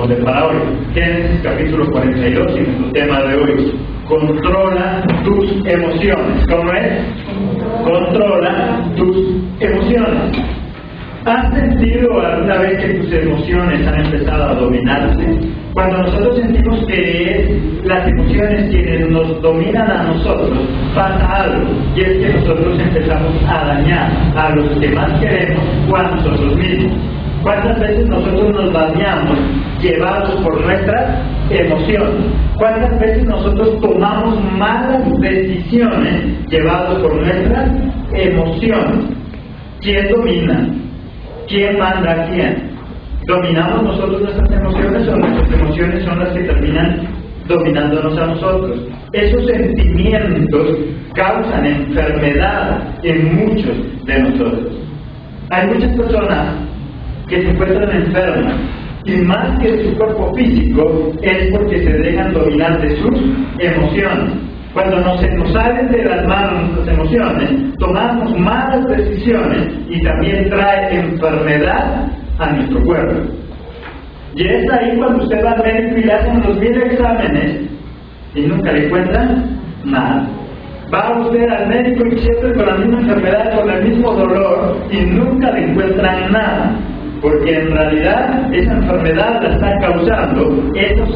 de para hoy. Génesis capítulo 42 y nuestro tema de hoy: controla tus emociones. ¿Cómo es? Controla tus emociones. ¿Has sentido alguna vez que tus emociones han empezado a dominarte? Cuando nosotros sentimos que las emociones quienes nos dominan a nosotros, pasa algo, y es que nosotros empezamos a dañar a los que más queremos o a nosotros mismos. ¿Cuántas veces nosotros nos dañamos llevados por nuestras emociones? ¿Cuántas veces nosotros tomamos malas decisiones llevados por nuestras emociones? ¿Quién domina? ¿Quién manda a quién? ¿Dominamos nosotros nuestras emociones o nuestras emociones son las que terminan dominándonos a nosotros? Esos sentimientos causan enfermedad en muchos de nosotros. Hay muchas personas que se encuentran enfermas, y más que de su cuerpo físico, es porque se dejan dominar de sus emociones. Cuando se nos salen de las manos nuestras emociones, tomamos malas decisiones y también trae enfermedad a nuestro cuerpo. Y es ahí cuando usted va al médico y le hacen los 1000 exámenes y nunca le encuentran nada. Va usted al médico y siempre con la misma enfermedad, con el mismo dolor, y nunca le encuentran nada. Porque en realidad esa enfermedad la están causando esas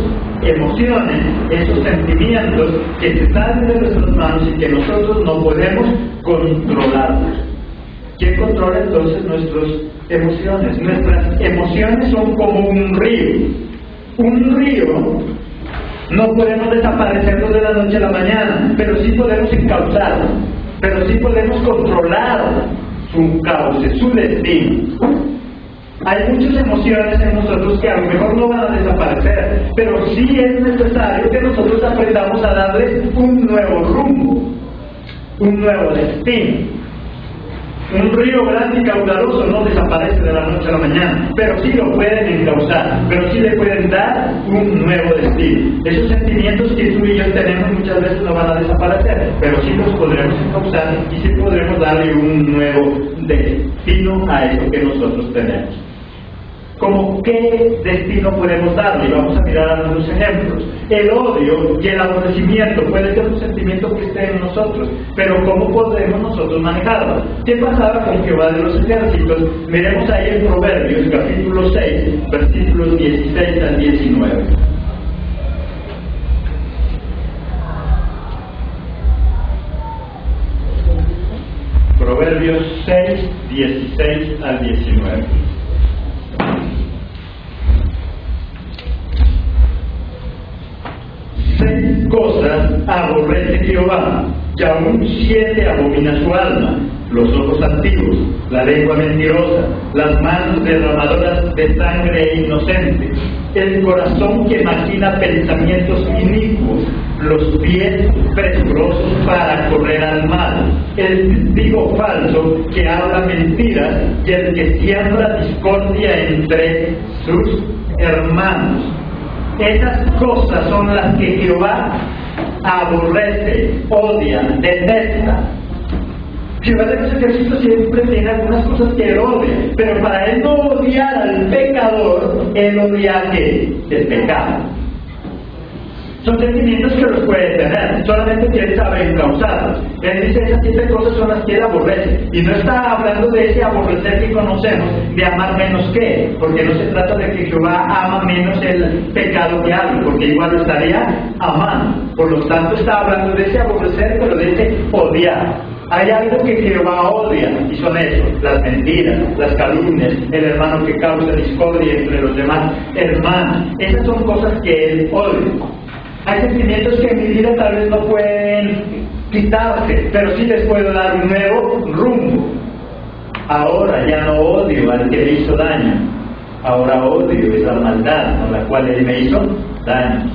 emociones, esos sentimientos que se salen de nuestras manos y que nosotros no podemos controlarlos. ¿Quién controla entonces nuestras emociones? Nuestras emociones son como un río. Un río no podemos desaparecerlo de la noche a la mañana, pero sí podemos encauzarlo, pero sí podemos controlar su cauce, su destino. Hay muchas emociones en nosotros que a lo mejor no van a desaparecer, pero sí es necesario que nosotros aprendamos a darles un nuevo rumbo, un nuevo destino. Un río grande y caudaloso no desaparece de la noche a la mañana, pero sí lo pueden encauzar, pero sí le pueden dar un nuevo destino. Esos sentimientos que tú y yo tenemos muchas veces no van a desaparecer, pero sí los podremos encauzar y sí podremos darle un nuevo destino a eso que nosotros tenemos. ¿Cómo qué destino podemos darle? Y vamos a mirar algunos ejemplos. El odio y el aborrecimiento puede ser un sentimiento que esté en nosotros, pero ¿cómo podemos nosotros manejarlo? ¿Qué pasaba con Jehová de los ejércitos? Miremos ahí en Proverbios, capítulo 6, versículos 16 al 19. Proverbios 6, 16 al 19. Seis cosas aborrece Jehová, y aún 7 abomina su alma: los ojos antiguos, la lengua mentirosa, las manos derramadoras de sangre inocente, el corazón que maquina pensamientos inicuos, los pies presurosos para correr al mal, el testigo falso que habla mentiras y el que siembra discordia entre sus hermanos. Esas cosas son las que Jehová aborrece, odia, detesta. Jehová de los ejércitos siempre tiene algunas cosas que él odia, pero para él no odiar al pecador, él odia el pecado. Son sentimientos que los puede tener, solamente que él sabe encauzarlos. Él dice esas 7 cosas son las que él aborrece, y no está hablando de ese aborrecer que conocemos, de amar menos que, porque no se trata de que Jehová ama menos el pecado que algo, porque igual lo estaría amando. Por lo tanto está hablando de ese aborrecer, pero de ese odiar. Hay algo que Jehová odia, y son eso: las mentiras, las calumnias, el hermano que causa discordia entre los demás hermanos. Esas son cosas que él odia. Hay sentimientos que en mi vida tal vez no pueden quitarse, pero sí les puedo dar un nuevo rumbo. Ahora ya no odio al que me hizo daño, ahora odio esa maldad con la cual él me hizo daño.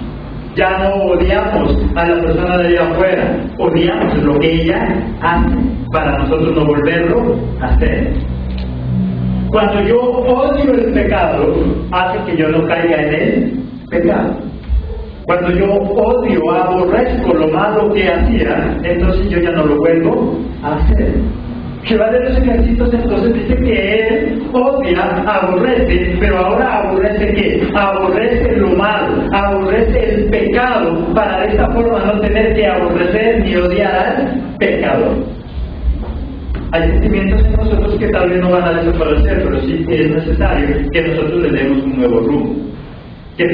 Ya no odiamos a la persona de allá afuera, odiamos lo que ella hace para nosotros no volverlo a hacer. Cuando yo odio el pecado, hace que yo no caiga en el pecado. Cuando yo odio, aborrezco lo malo que hacía, entonces yo ya no lo vuelvo a hacer. Jehová de los ejércitos entonces dice que él odia, aborrece, pero ahora aborrece ¿qué? Aborrece lo malo, aborrece el pecado, para de esta forma no tener que aborrecer ni odiar al pecador. Hay sentimientos en nosotros que tal vez no van a desaparecer, pero sí es necesario que nosotros le demos un nuevo rumbo. ¿Qué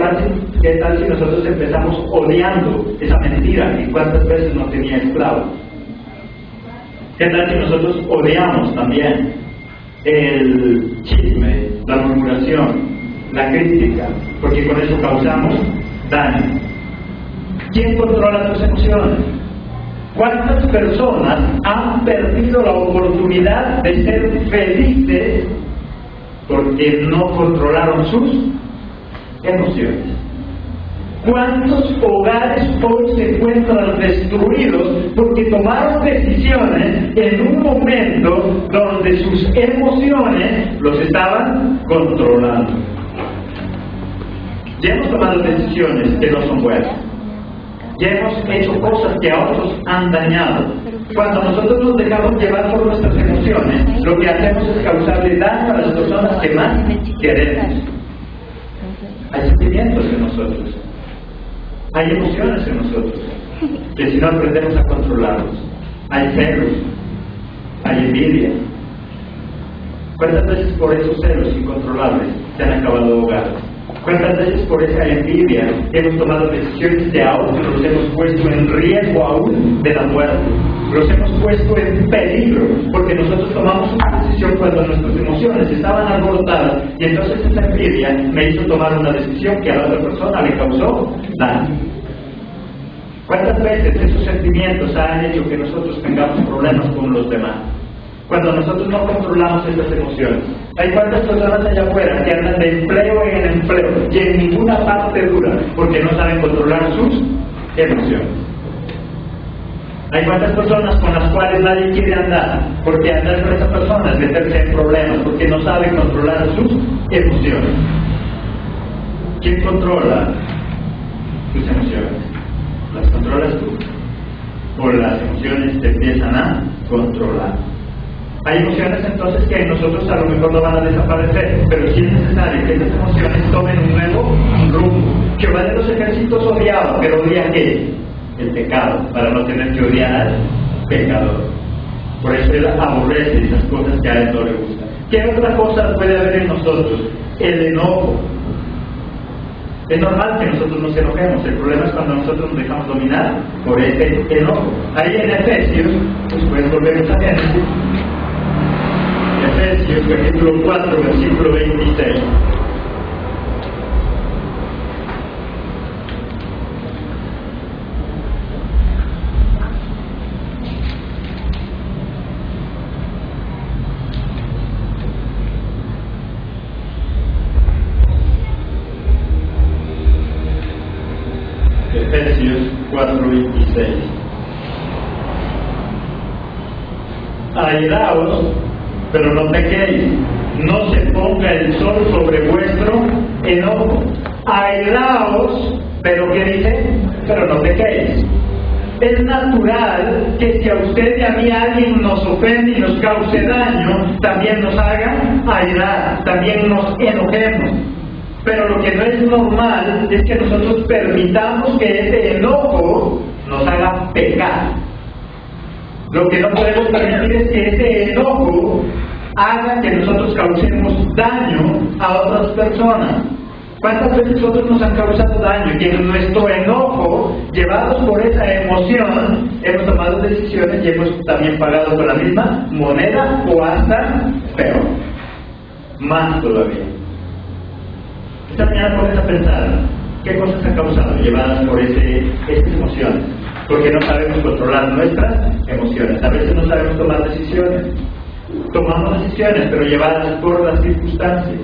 tal si nosotros empezamos odiando esa mentira? ¿Y cuántas veces no tenía esclavos? ¿Qué tal si nosotros odiamos también el chisme, la murmuración, la crítica? Porque con eso causamos daño. ¿Quién controla tus emociones? ¿Cuántas personas han perdido la oportunidad de ser felices porque no controlaron sus emociones? ¿Cuántos hogares hoy se encuentran destruidos porque tomaron decisiones en un momento donde sus emociones los estaban controlando? Ya hemos tomado decisiones que no son buenas. Ya hemos hecho cosas que a otros han dañado. Cuando nosotros nos dejamos llevar por nuestras emociones, lo que hacemos es causarle daño a las personas que más queremos. Hay sentimientos en nosotros. Hay emociones en nosotros, que si no aprendemos a controlarlos, hay celos, hay envidia. ¿Cuántas veces por esos celos incontrolables se han acabado hogares? ¿Cuántas veces por esa envidia hemos tomado decisiones que a otros los hemos puesto en riesgo aún de la muerte? Los hemos puesto en peligro, porque nosotros tomamos una decisión cuando nuestras emociones estaban alborotadas, y entonces esa envidia me hizo tomar una decisión que a la otra persona le causó daño. ¿Cuántas veces esos sentimientos han hecho que nosotros tengamos problemas con los demás? Cuando nosotros no controlamos estas emociones. Hay cuántas personas allá afuera que andan de empleo en empleo y en ninguna parte dura porque no saben controlar sus emociones. Hay cuántas personas con las cuales nadie quiere andar porque andar con esas personas es meterse en problemas porque no saben controlar sus emociones. ¿Quién controla tus emociones? ¿Las controlas tú? ¿O las emociones te empiezan a controlar? Hay emociones entonces que en nosotros a lo mejor no van a desaparecer, pero sí es necesario que esas emociones tomen un nuevo rumbo. Jehová de los ejércitos odiaba, pero odia ¿qué? El pecado, para no tener que odiar al pecador. Por eso él aborrece esas cosas que a él no le gustan. ¿Qué otra cosa puede haber en nosotros? El enojo. Es normal que nosotros nos enojemos, el problema es cuando nosotros nos dejamos dominar por ese enojo. Ahí en Efesios, pues pueden volver a Génesis. Efesios capítulo 4, versículo 26. Efesios 4:26. Airaos, pero no pequéis, no se ponga el sol sobre vuestro enojo. Airaos, pero ¿qué dice? Pero no pequéis. Es natural que si a usted y a mí alguien nos ofende y nos cause daño, también nos haga airar, también nos enojemos. Pero lo que no es normal es que nosotros permitamos que ese enojo nos haga pecar. Lo que no podemos permitir es que ese enojo haga que nosotros causemos daño a otras personas. ¿Cuántas veces otros nos han causado daño? Y en nuestro enojo, llevados por esa emoción, hemos tomado decisiones y hemos también pagado con la misma moneda o hasta peor. Más todavía. Esta mañana pones a pensar qué cosas han causado llevadas por esas emociones, porque no sabemos controlar nuestras emociones. A veces no sabemos tomar decisiones. Tomamos decisiones, pero llevadas por las circunstancias.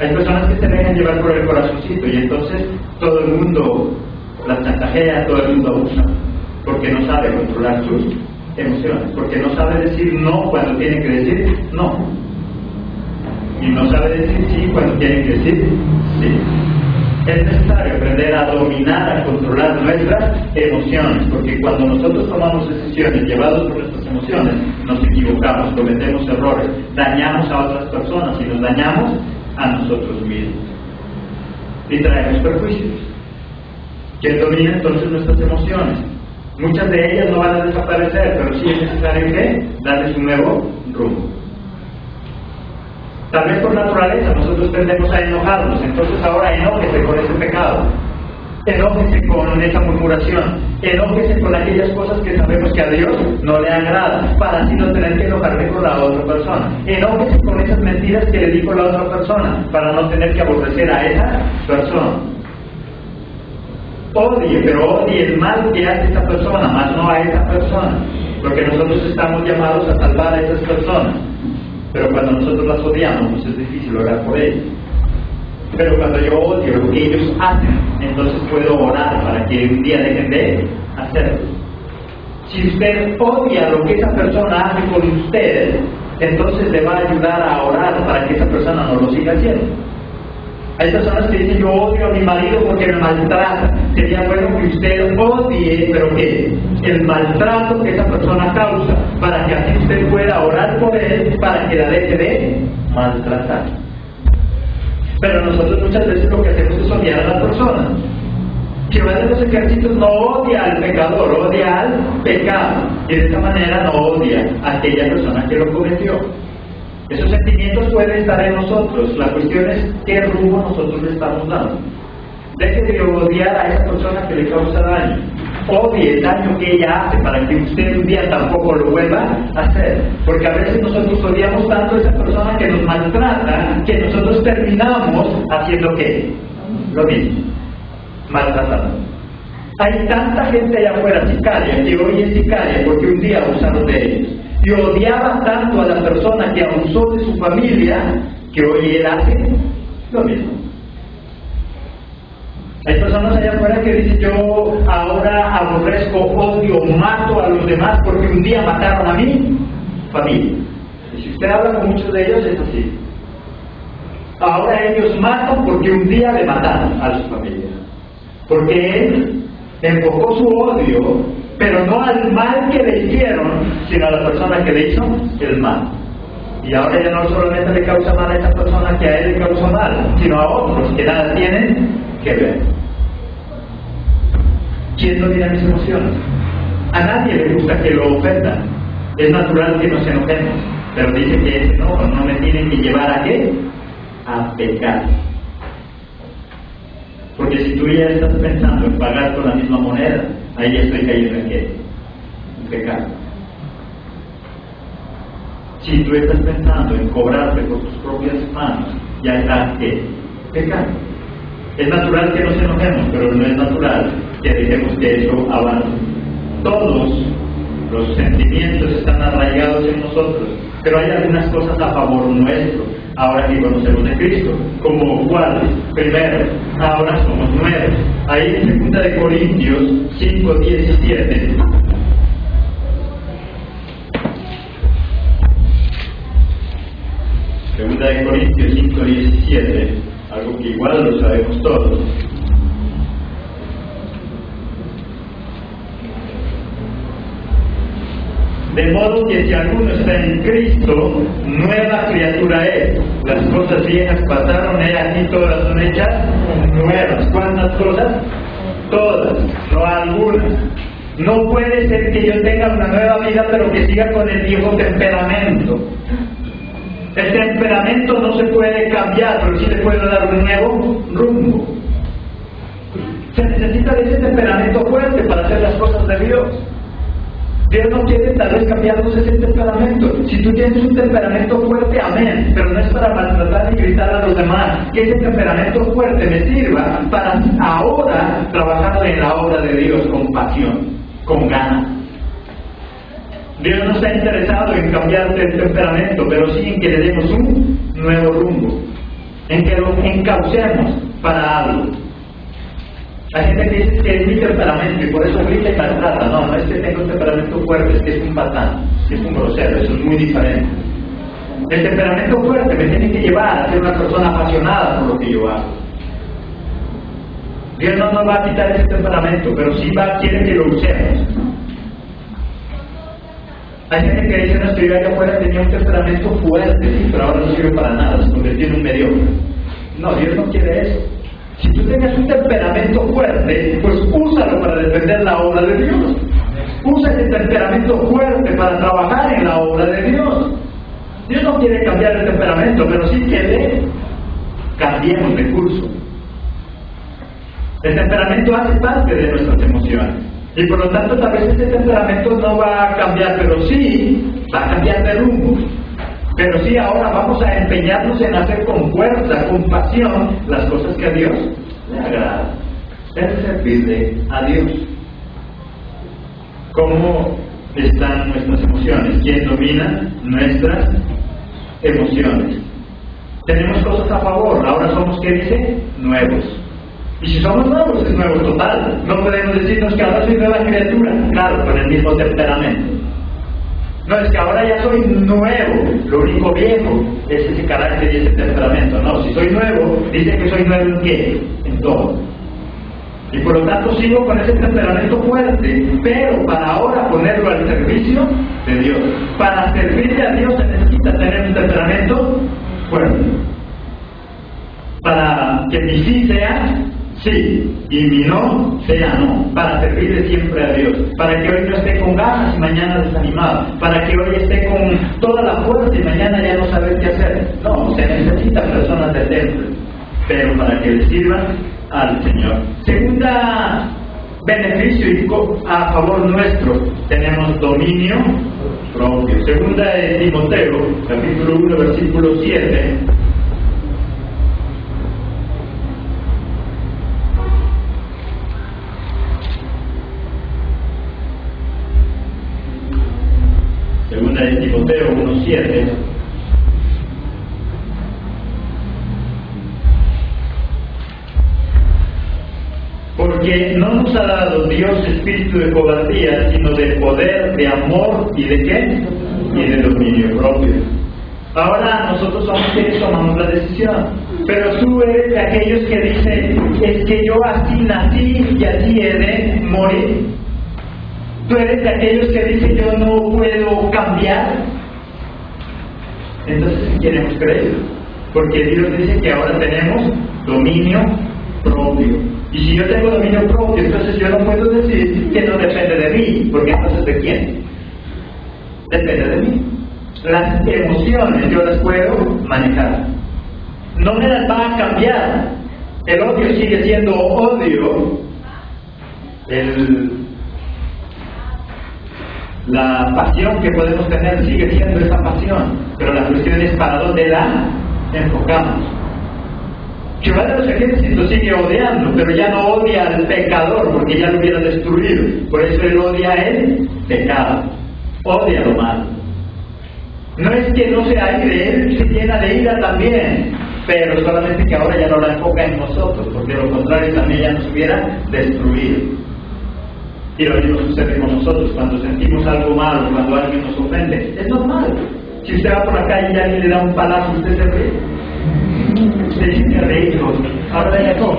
Hay personas que se dejan llevar por el corazoncito y entonces todo el mundo las chantajea, todo el mundo abusa, porque no sabe controlar sus emociones, porque no sabe decir no cuando tiene que decir no. Y no sabe decir sí cuando tiene que decir sí. Es necesario aprender a dominar, a controlar nuestras emociones, porque cuando nosotros tomamos decisiones llevados por nuestras emociones, nos equivocamos, cometemos errores, dañamos a otras personas y nos dañamos a nosotros mismos. Y traemos perjuicios. ¿Quién domina entonces nuestras emociones? Muchas de ellas no van a desaparecer, pero sí es necesario que darles un nuevo rumbo. Tal vez por naturaleza nosotros tendemos a enojarnos, entonces ahora enójese con ese pecado, enójese con esa murmuración, enójese con aquellas cosas que sabemos que a Dios no le agradan, para así no tener que enojarme con la otra persona. Enójese con esas mentiras que le dijo la otra persona, para no tener que aborrecer a esa persona. Odie, pero odie el mal que hace esa persona, más no a esa persona, porque nosotros estamos llamados a salvar a esas personas. Pero cuando nosotros las odiamos, pues es difícil orar por ellas. Pero cuando yo odio lo que ellos hacen, entonces puedo orar para que un día dejen de hacerlo. Si usted odia lo que esa persona hace con usted, entonces le va a ayudar a orar para que esa persona no lo siga haciendo. Hay personas que dicen, yo odio a mi marido porque me maltrata. Sería bueno que usted odie, pero que el maltrato que esa persona causa, para que así usted pueda orar por él, para que la deje de maltratar. Pero nosotros muchas veces lo que hacemos es odiar a la persona. Jehová de los ejércitos no odia al pecador, odia al pecado. Y de esta manera no odia a aquella persona que lo cometió. Esos sentimientos pueden estar en nosotros. La cuestión es qué rumbo nosotros le estamos dando. Deje de odiar a esa persona que le causa daño. Odie el daño que ella hace para que usted un día tampoco lo vuelva a hacer. Porque a veces nosotros odiamos tanto a esa persona que nos maltrata, que nosotros terminamos haciendo ¿qué? Lo mismo. Maltratando. Hay tanta gente allá afuera sicaria que hoy es sicaria porque un día abusaron de ellos. Y odiaba tanto a la persona que abusó de su familia que hoy él hace lo mismo. Hay personas allá afuera que dicen, yo ahora aborrezco, odio, mato a los demás porque un día mataron a mi familia. Y si usted habla con muchos de ellos es así. Ahora ellos matan porque un día le mataron a su familia. Porque él enfocó su odio, pero no al mal que le hicieron, sino a la persona que le hizo el mal. Y ahora ya no solamente le causa mal a esa persona que a él le causó mal, sino a otros que nada tienen que ver. ¿Quién domina mis emociones? A nadie le gusta que lo ofendan. Es natural que nos enojemos, pero dice que ese enojo no me tiene que llevar ¿a qué? A pecar. Porque si tú ya estás pensando en pagar con la misma moneda, ahí ya estoy cayendo en ¿qué? En pecado. Si tú estás pensando en cobrarte por tus propias manos, ya estás ¿qué? Pecando. Es natural que nos enojemos, pero no es natural que dejemos que eso avance. Todos los sentimientos están arraigados en nosotros, pero hay algunas cosas a favor nuestro, ahora que conocemos de Cristo, como cuáles. Primero, ahora somos nuevos. Ahí en 2 Corintios 5:17. 2 Corintios 5:17, algo que igual lo sabemos todos. De modo que si alguno está en Cristo, nueva criatura es. Las cosas viejas pasaron, aquí todas son hechas nuevas. ¿Cuántas cosas? Todas, no algunas. No puede ser que yo tenga una nueva vida, pero que siga con el viejo temperamento. El temperamento no se puede cambiar, pero sí le puedo dar un nuevo rumbo. Se necesita de ese temperamento fuerte para hacer las cosas de Dios. Dios no quiere tal vez cambiarnos ese temperamento. Si tú tienes un temperamento fuerte, amén, pero no es para maltratar y gritar a los demás. Que ese temperamento fuerte me sirva para ahora trabajar en la obra de Dios con pasión, con ganas. Dios no está interesado en cambiarte el temperamento, pero sí en que le demos un nuevo rumbo, en que lo encaucemos para algo. Hay gente que dice que es mi temperamento y por eso grita y maltrata. No, no es que tenga un temperamento fuerte, es que es un patán, que es un grosero, eso es muy diferente. El temperamento fuerte me tiene que llevar a ser una persona apasionada por lo que yo hago. Dios no nos va a quitar ese temperamento, pero sí quiere que lo usemos. Hay gente que dice, no, que yo allá afuera tenía un temperamento fuerte, sí, pero ahora no sirve para nada, se convirtió en un mediocre. No, Dios no quiere eso. Si tú tienes un temperamento fuerte, pues úsalo para defender la obra de Dios. Usa ese temperamento fuerte para trabajar en la obra de Dios. Dios no quiere cambiar el temperamento, pero sí quiere cambiemos de curso. El temperamento hace parte de nuestras emociones. Y por lo tanto, tal vez ese temperamento no va a cambiar, pero sí va a cambiar de rumbo. Pero sí, ahora vamos a empeñarnos en hacer con fuerza, con pasión, las cosas que a Dios le agradan. Es servirle a Dios. ¿Cómo están nuestras emociones? ¿Quién domina nuestras emociones? Tenemos cosas a favor. Ahora somos, ¿qué dice? Nuevos. Y si somos nuevos, es nuevo total. No podemos decirnos que ahora soy nueva criatura. Claro, con el mismo temperamento. No, es que ahora ya soy nuevo. Lo único viejo es ese carácter y ese temperamento. No, si soy nuevo, dice que soy nuevo en qué? En todo. Y por lo tanto sigo con ese temperamento fuerte, pero para ahora ponerlo al servicio de Dios. Para servirle a Dios se necesita tener un temperamento fuerte. Para que mi sí sea sí, y mi no sea no, para servirle siempre a Dios, para que hoy no esté con ganas y mañana desanimado, para que hoy esté con toda la fuerza y mañana ya no saber qué hacer. No, se necesitan personas de templo, pero para que le sirvan al Señor. Segunda beneficio a favor nuestro, tenemos dominio propio. Segunda de Timoteo, capítulo 1, versículo 7. Segunda de Timoteo 1:7. Porque no nos ha dado Dios espíritu de cobardía, sino de poder, de amor y de ¿qué? Y de dominio propio. Ahora nosotros somos quienes tomamos la decisión. Pero tú eres de aquellos que dicen, es que yo así nací y así he de morir. Tú eres de aquellos que dicen, yo no puedo cambiar. Entonces, ¿qué queremos creer? Porque Dios dice que ahora tenemos dominio propio. Y si yo tengo dominio propio, entonces yo no puedo decir que no depende de mí, porque entonces ¿de quién? Depende de mí. Las emociones yo las puedo manejar. No me las va a cambiar. El odio sigue siendo odio. La pasión que podemos tener sigue siendo esa pasión, pero la cuestión es para dónde la enfocamos. Jehová de los ejércitos sigue odiando, pero ya no odia al pecador, porque ya lo hubiera destruido. Por eso él odia el pecado, odia lo malo. No es que no sea aire, él se llena de ira también, pero solamente que ahora ya no la enfoca en nosotros, porque de lo contrario también ya nos hubiera destruido. Y lo mismo sucede con nosotros cuando sentimos algo malo, cuando alguien nos ofende. Es normal. Si usted va por la calle y alguien le da un palazo, usted se ríe. Usted dice que reír, ahora venga todo.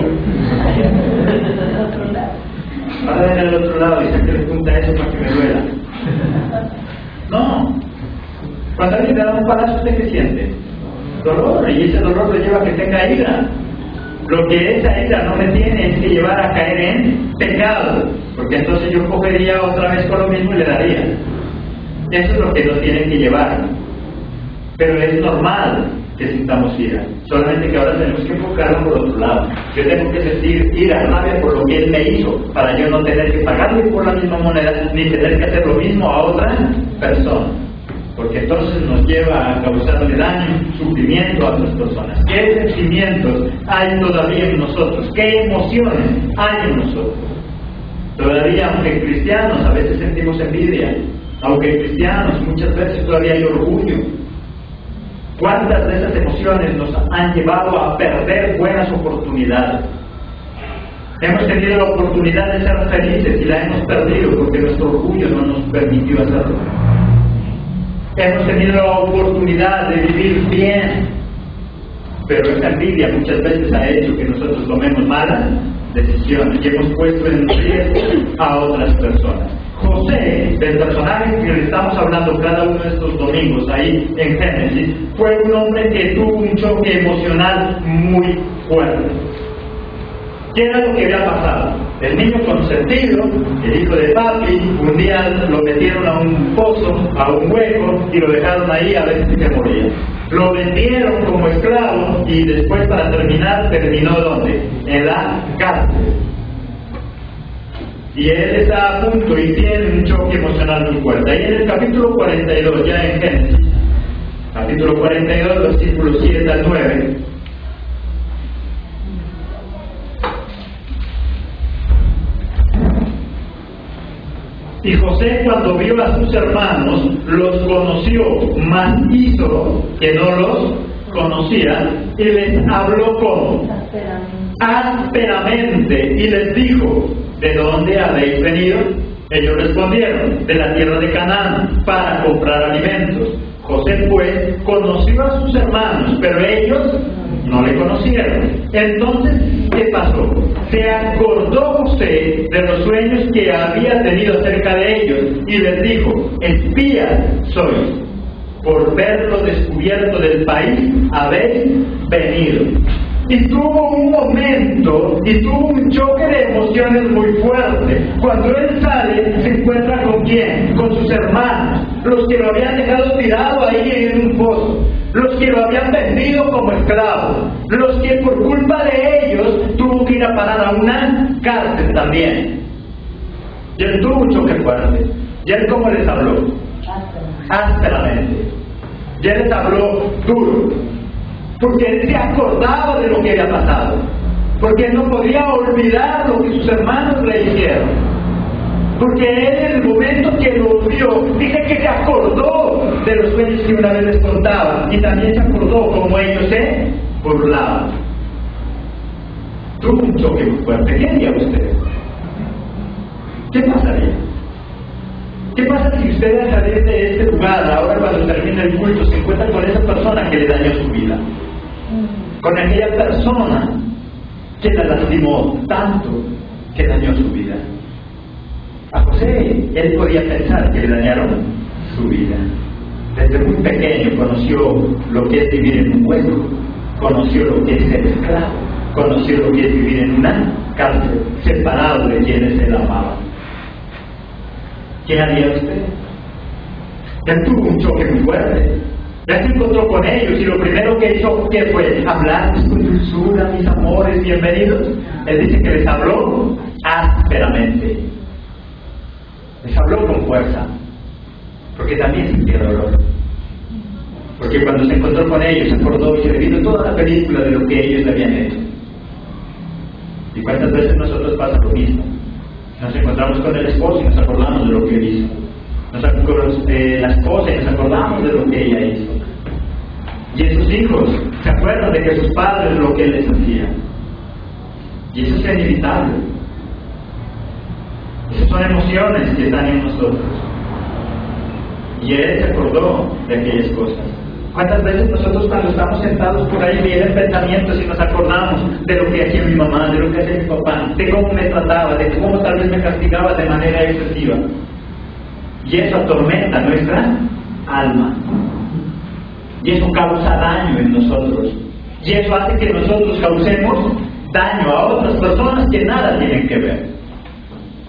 Ahora venga al otro lado y se le punta eso para que me duela. No. Cuando alguien le da un palazo, ¿usted qué siente? Dolor. Y ese dolor lo lleva a que tenga ira. Lo que esa ira no me tiene es que llevar a caer en pecado, porque entonces yo cogería otra vez con lo mismo y le daría. Eso es lo que nos tiene que llevar. Pero es normal que sintamos ira, solamente que ahora tenemos que enfocarlo por otro lado. Yo tengo que sentir ira, rabia por lo que él me hizo, para yo no tener que pagarle por la misma moneda, ni tener que hacer lo mismo a otra persona. Porque entonces nos lleva a causarle daño, sufrimiento a otras personas. ¿Qué sentimientos hay todavía en nosotros? ¿Qué emociones hay en nosotros? Todavía, aunque cristianos, a veces sentimos envidia. Aunque cristianos, muchas veces todavía hay orgullo. ¿Cuántas de esas emociones nos han llevado a perder buenas oportunidades? Hemos tenido la oportunidad de ser felices y la hemos perdido porque nuestro orgullo no nos permitió hacerlo. Hemos tenido la oportunidad de vivir bien, pero esa envidia muchas veces ha hecho que nosotros tomemos malas decisiones y hemos puesto en riesgo a otras personas. José, del personaje que le estamos hablando cada uno de estos domingos ahí en Génesis, fue un hombre que tuvo un choque emocional muy fuerte. ¿Qué era lo que había pasado? El niño consentido, el hijo de papi, un día lo metieron a un pozo, a un hueco, y lo dejaron ahí a ver si se moría. Lo vendieron como esclavo y después, para terminar, terminó ¿dónde? En la cárcel. Y él está a punto y tiene un choque emocional muy fuerte. Ahí en el capítulo 42, ya en Génesis, capítulo 42, versículos 7 al 9, y José, cuando vio a sus hermanos, los conoció, mas hizo que no los conocía, y les habló como ásperamente, y les dijo: ¿de dónde habéis venido? Ellos respondieron: de la tierra de Canaán, para comprar alimentos. José pues conoció a sus hermanos, pero ellos no le conocieron. Entonces, ¿qué pasó? Se acordó José de los sueños que había tenido acerca de ellos y les dijo: espías sois, por verlo descubierto del país habéis venido. Y tuvo un momento y tuvo un choque de emociones muy fuerte. Cuando él sale, se encuentra ¿con quién? Con sus hermanos, los que lo habían dejado tirado ahí en un pozo, los que lo habían vendido como esclavo, los que por culpa de ellos tuvo que ir a parar a una cárcel también. Y él tuvo un choque fuerte. ¿Y él cómo les habló? Ásperamente. Y él les habló duro, porque él se acordaba de lo que había pasado, porque él no podía olvidar lo que sus hermanos le hicieron, porque él, en el momento que lo vio, dice que se acordó de los sueños que una vez les contaba, y también se acordó cómo ellos se burlaban. Tuvo un choque muy fuerte. ¿Qué haría usted? ¿Qué pasaría? ¿Qué pasa si usted, al salir de este lugar, ahora cuando termine el culto, se encuentra con esa persona que le dañó su vida? Con aquella persona que la lastimó tanto que dañó su vida. A José, él podía pensar que le dañaron su vida. Desde muy pequeño conoció lo que es vivir en un hueco, conoció lo que es ser esclavo, conoció lo que es vivir en una cárcel, separado de quienes él amaba. ¿Qué haría usted? Él tuvo un choque muy fuerte. Ya se encontró con ellos y lo primero que hizo, ¿qué fue? Hablarles con dulzura: mis amores, bienvenidos. Él dice que les habló ásperamente. Les habló con fuerza, porque también sintió dolor. Porque cuando se encontró con ellos, se acordó y se vino toda la película de lo que ellos le habían hecho. ¿Y cuántas veces nosotros pasa lo mismo? Nos encontramos con el esposo y nos acordamos de lo que él hizo. Nos acordamos de la esposa y nos acordamos de lo que ella hizo. Y esos hijos se acuerdan de que sus padres lo que él les hacía. Y eso es inevitable. Esas son emociones que están en nosotros. Y él se acordó de aquellas cosas. ¿Cuántas veces nosotros, cuando estamos sentados por ahí, vienen pensamientos y nos acordamos de lo que hacía mi mamá, de lo que hacía mi papá, de cómo me trataba, de cómo tal vez me castigaba de manera excesiva? Y eso atormenta nuestra alma. Y eso causa daño en nosotros. Y eso hace que nosotros causemos daño a otras personas que nada tienen que ver.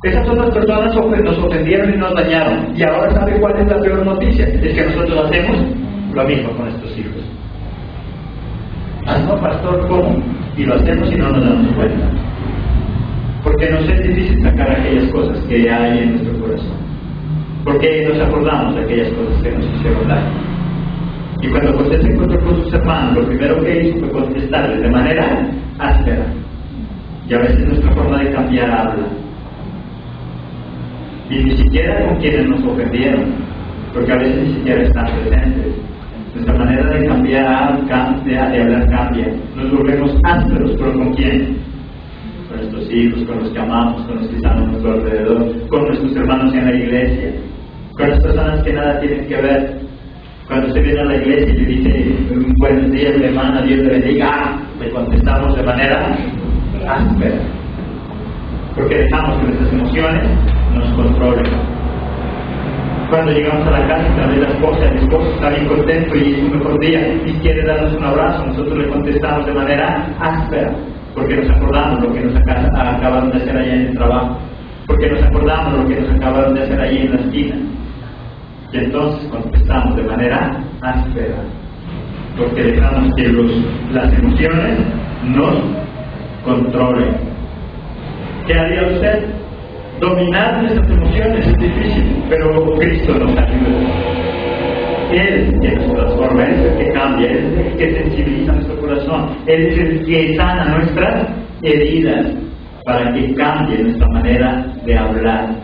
Esas otras personas nos ofendieron y nos dañaron. Y ahora, ¿sabe cuál es la peor noticia? Es que nosotros hacemos lo mismo con estos hijos. Ah, no, pastor, ¿cómo? Y lo hacemos y no nos damos cuenta. Porque nos es difícil sacar aquellas cosas que hay en nuestro corazón. Porque nos acordamos de aquellas cosas que nos hicieron daño. Y cuando José se encontró con sus hermanos, lo primero que hizo fue contestarles de manera áspera. Y a veces nuestra forma de cambiar habla. Y ni siquiera con quienes nos ofendieron, porque a veces ni siquiera están presentes. Nuestra manera de cambiar, de hablar cambia. Nos volvemos ásperos, pero ¿con quién? Con nuestros hijos, con los que amamos, con los que están a nuestro alrededor, con nuestros hermanos en la iglesia, con las personas que nada tienen que ver. Cuando usted viene a la iglesia y le dice buenos días, hermana, Dios le bendiga, le contestamos de manera áspera. porque dejamos que nuestras emociones nos controlen. Cuando llegamos a la casa y tal vez la esposa, el esposo está bien contento y es un mejor día y quiere darnos un abrazo, nosotros le contestamos de manera áspera, porque nos acordamos lo que nos acabaron de hacer allá en el trabajo, porque nos acordamos lo que nos acabaron de hacer allí en la esquina, y entonces contestamos de manera áspera, porque dejamos que las emociones nos controlen. ¿Qué haría usted? Dominar nuestras emociones es difícil, pero Cristo nos ayuda. Él es el que nos transforma, Él es el que cambia, Él es el que sensibiliza nuestro corazón, Él es el que sana nuestras heridas para que cambie nuestra manera de hablar.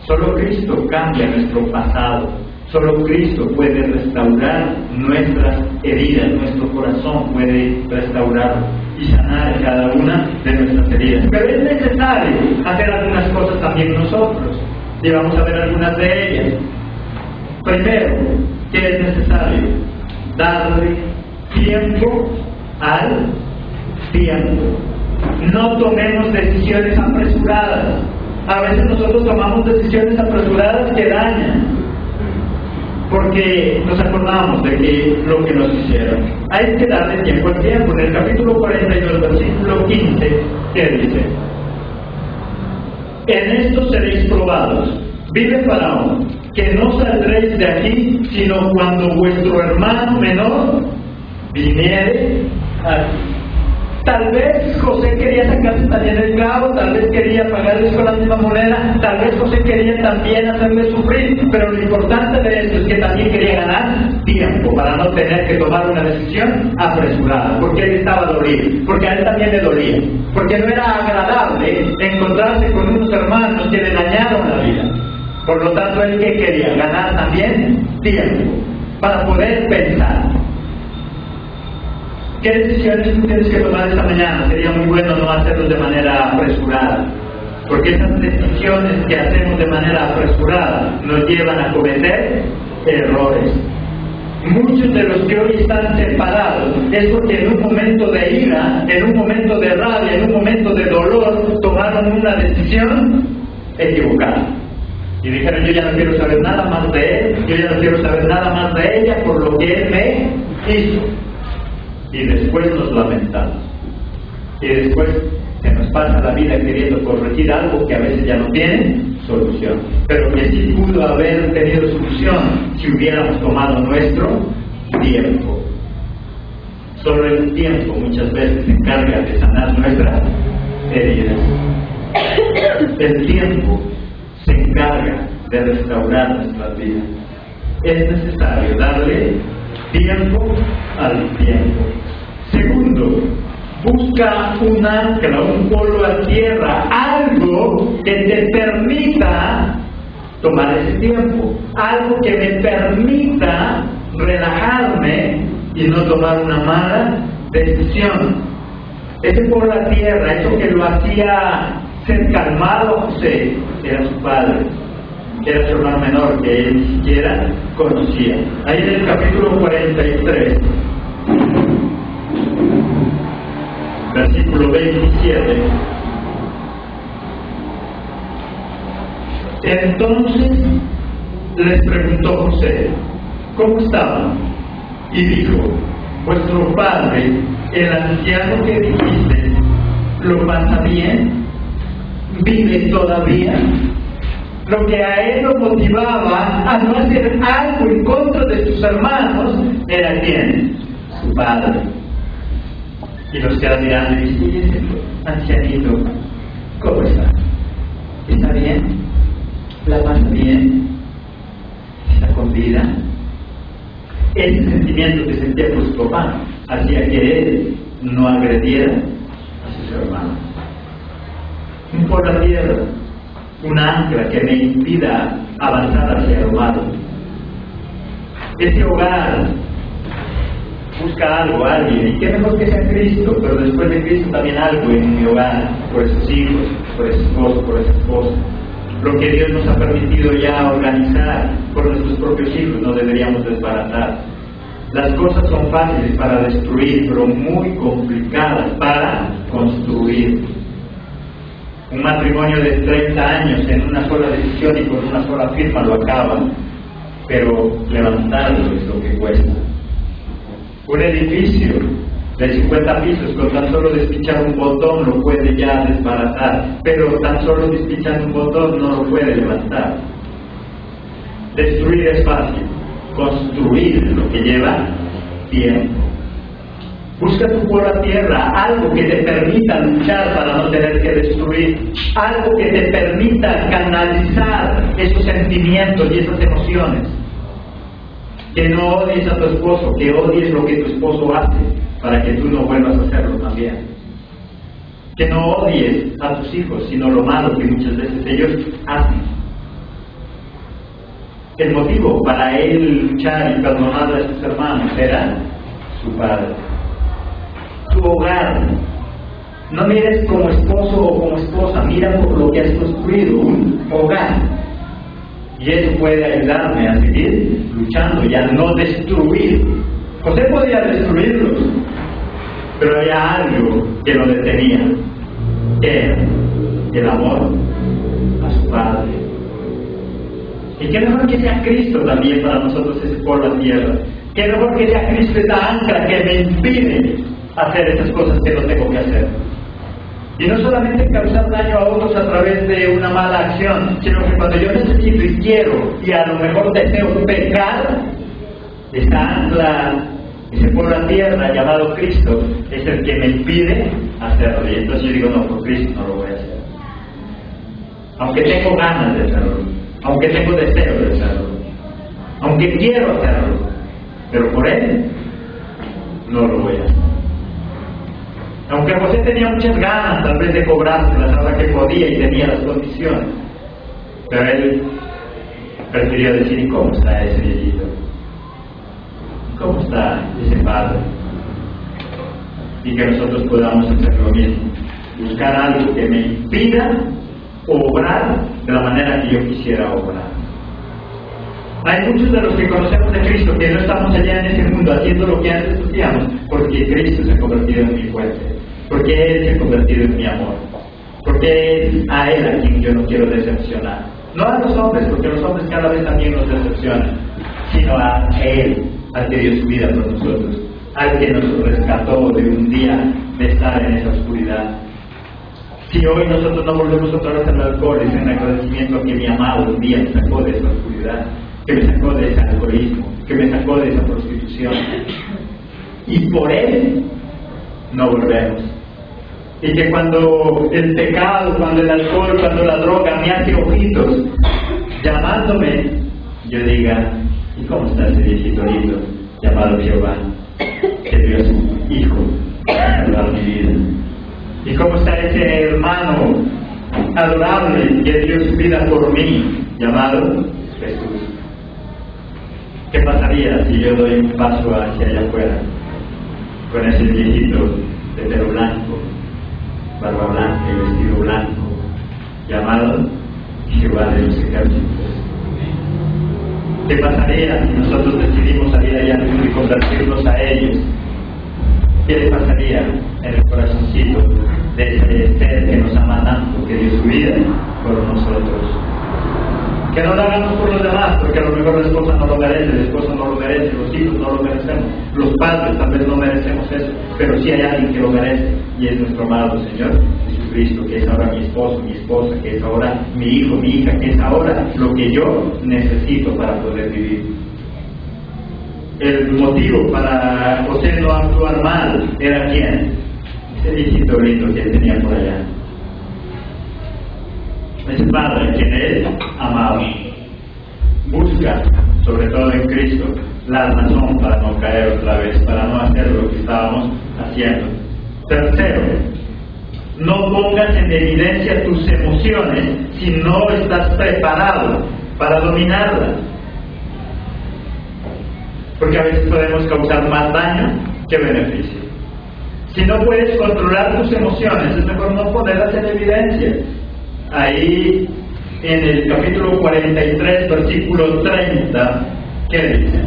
Solo Cristo cambia nuestro pasado, solo Cristo puede restaurar nuestras heridas, nuestro corazón puede restaurarlo y sanar cada una de nuestras heridas. Pero es necesario hacer algunas cosas también nosotros, y vamos a ver algunas de ellas. Primero, ¿qué es necesario? Darle tiempo al tiempo. No tomemos decisiones apresuradas. A veces nosotros tomamos decisiones apresuradas que dañan, porque nos acordamos de que lo que nos hicieron. Hay que darle tiempo al tiempo. En el capítulo 42, versículo 15, ¿qué dice? En esto seréis probados. Vive Faraón, que no saldréis de aquí, sino cuando vuestro hermano menor viniere aquí. Tal vez José quería sacarse también el clavo, tal vez quería pagarles con la misma moneda, tal vez José quería también hacerle sufrir, pero lo importante de esto es que también quería ganar tiempo para no tener que tomar una decisión apresurada, porque él estaba dolido, porque a él también le dolía, porque no era agradable encontrarse con unos hermanos que le dañaron la vida. Por lo tanto, él que quería ganar también tiempo para poder pensar. ¿Qué decisiones tú tienes que tomar esta mañana? Sería muy bueno no hacerlos de manera apresurada, porque esas decisiones que hacemos de manera apresurada nos llevan a cometer errores. Muchos de los que hoy están separados es porque en un momento de ira, en un momento de rabia, en un momento de dolor, tomaron una decisión equivocada. Y dijeron, yo ya no quiero saber nada más de él, yo ya no quiero saber nada más de ella por lo que él me hizo. Y después nos lamentamos. Y después se nos pasa la vida queriendo corregir algo que a veces ya no tiene solución. Pero que sí pudo haber tenido solución si hubiéramos tomado nuestro tiempo. Solo el tiempo muchas veces se encarga de sanar nuestras heridas. El tiempo se encarga de restaurar nuestras vidas. Es necesario darle tiempo al tiempo. Segundo, busca un ancla, un polo a tierra, algo que te permita tomar ese tiempo, algo que me permita relajarme y no tomar una mala decisión. Ese polo a tierra, eso que lo hacía ser calmado José, era su padre, era su hermano menor que él ni siquiera conocía. Ahí en el capítulo 43, versículo 27. Entonces les preguntó José, ¿cómo estaban? Y dijo, vuestro padre, el anciano que dijiste, ¿lo pasa bien? ¿Vive todavía? Lo que a él lo motivaba a no hacer algo en contra de sus hermanos era ¿quién? Su padre. Y los queda mirando y dice, ancianito, ¿cómo está? ¿Está bien? ¿La pasa bien? ¿Está con vida? Ese sentimiento que sentía por su papá hacía que él no agrediera a sus hermanos. Un por la tierra, una ancla que me impida avanzar hacia el malo. Ese hogar busca algo, alguien, y qué mejor que sea Cristo, pero después de Cristo también algo en mi hogar, por esos hijos, por ese esposo, por esa esposa. Lo que Dios nos ha permitido ya organizar por nuestros propios hijos, no deberíamos desbaratar. Las cosas son fáciles para destruir, pero muy complicadas para construir. Un matrimonio de 30 años en una sola decisión y con una sola firma lo acaban, pero levantarlo es lo que cuesta. Un edificio de 50 pisos con tan solo despichar un botón lo puede ya desbaratar, pero tan solo despichar un botón no lo puede levantar. Destruir es fácil, construir es lo que lleva tiempo. Busca tu por la tierra, algo que te permita luchar para no tener que destruir, algo que te permita canalizar esos sentimientos y esas emociones. Que no odies a tu esposo, que odies lo que tu esposo hace, para que tú no vuelvas a hacerlo también. Que no odies a tus hijos, sino lo malo que muchas veces ellos hacen. El motivo para él luchar y perdonar a sus hermanos era su padre. Tu hogar. No mires como esposo o como esposa, mira por lo que has construido, un hogar. Y eso puede ayudarme a seguir luchando y a no destruir. José podía destruirlos, pero había algo que lo detenía, que era el amor a su padre. Y qué mejor que sea Cristo también para nosotros ese por la tierra. Qué mejor que sea Cristo esa ancla que me impide hacer esas cosas que no tengo que hacer. Y no solamente causar daño a otros a través de una mala acción, sino que cuando yo necesito y quiero y a lo mejor deseo pecar, esa ancla, ese por la tierra llamado Cristo, es el que me impide hacerlo. Y entonces yo digo, no, por Cristo no lo voy a hacer. Aunque tengo ganas de hacerlo, aunque tengo deseo de hacerlo, aunque quiero hacerlo, pero por Él no lo voy a hacer. Aunque José tenía muchas ganas tal vez de cobrárselas ahora que podía y tenía las condiciones, pero él prefirió decir, ¿y cómo está ese viejito? ¿Cómo está ese padre? Y que nosotros podamos hacer lo mismo, buscar algo que me impida obrar de la manera que yo quisiera obrar. Hay muchos de los que conocemos de Cristo que no estamos allá en ese mundo haciendo lo que antes hacíamos, porque Cristo se ha convertido en mi fuente, porque Él se ha convertido en mi amor, porque es a Él a quien yo no quiero decepcionar. No a los hombres, porque los hombres cada vez también nos decepcionan, sino a Él, al que dio su vida por nosotros, al que nos rescató de un día de estar en esa oscuridad. Si hoy nosotros no volvemos otra vez al alcohol, es en agradecimiento a que mi amado un día me sacó de esa oscuridad, que me sacó de ese alcoholismo, que me sacó de esa prostitución. Y por Él no volvemos. Y que cuando el pecado, cuando el alcohol, cuando la droga me hace ojitos, llamándome, yo diga, ¿y cómo está ese viejito lindo llamado Jehová, que dio a su Hijo para salvar mi vida? ¿Y cómo está ese hermano adorable que dio su vida por mí, llamado Jesús? ¿Qué pasaría si yo doy un paso hacia allá afuera con ese viejito de pelo blanco, barba blanca y vestido blanco, llamado Jehová de los ejércitos? ¿Qué pasaría si nosotros decidimos salir allá al mundo y convertirnos a ellos? ¿Qué le pasaría en el corazoncito de ese ser que nos ama tanto, que dio su vida por nosotros? Que no lo hagamos por los demás, porque a lo mejor la esposa no lo merece, el esposo no lo merece, los hijos no lo merecemos, los padres tal vez no merecemos eso, pero sí hay alguien que lo merece, y es nuestro amado Señor Jesucristo, que es ahora mi esposo, mi esposa, que es ahora mi hijo, mi hija, que es ahora lo que yo necesito para poder vivir. El motivo para José no actuar mal era ¿quién? Ese viejito lindo que él tenía por allá. Ese padre quien él amaba. Busca, sobre todo en Cristo, la razón para no caer otra vez, para no hacer lo que estábamos haciendo. Tercero, no pongas en evidencia tus emociones si no estás preparado para dominarlas. Porque a veces podemos causar más daño que beneficio. Si no puedes controlar tus emociones, es mejor no ponerlas en evidencia. Ahí en el capítulo 43, versículo 30, ¿qué dice?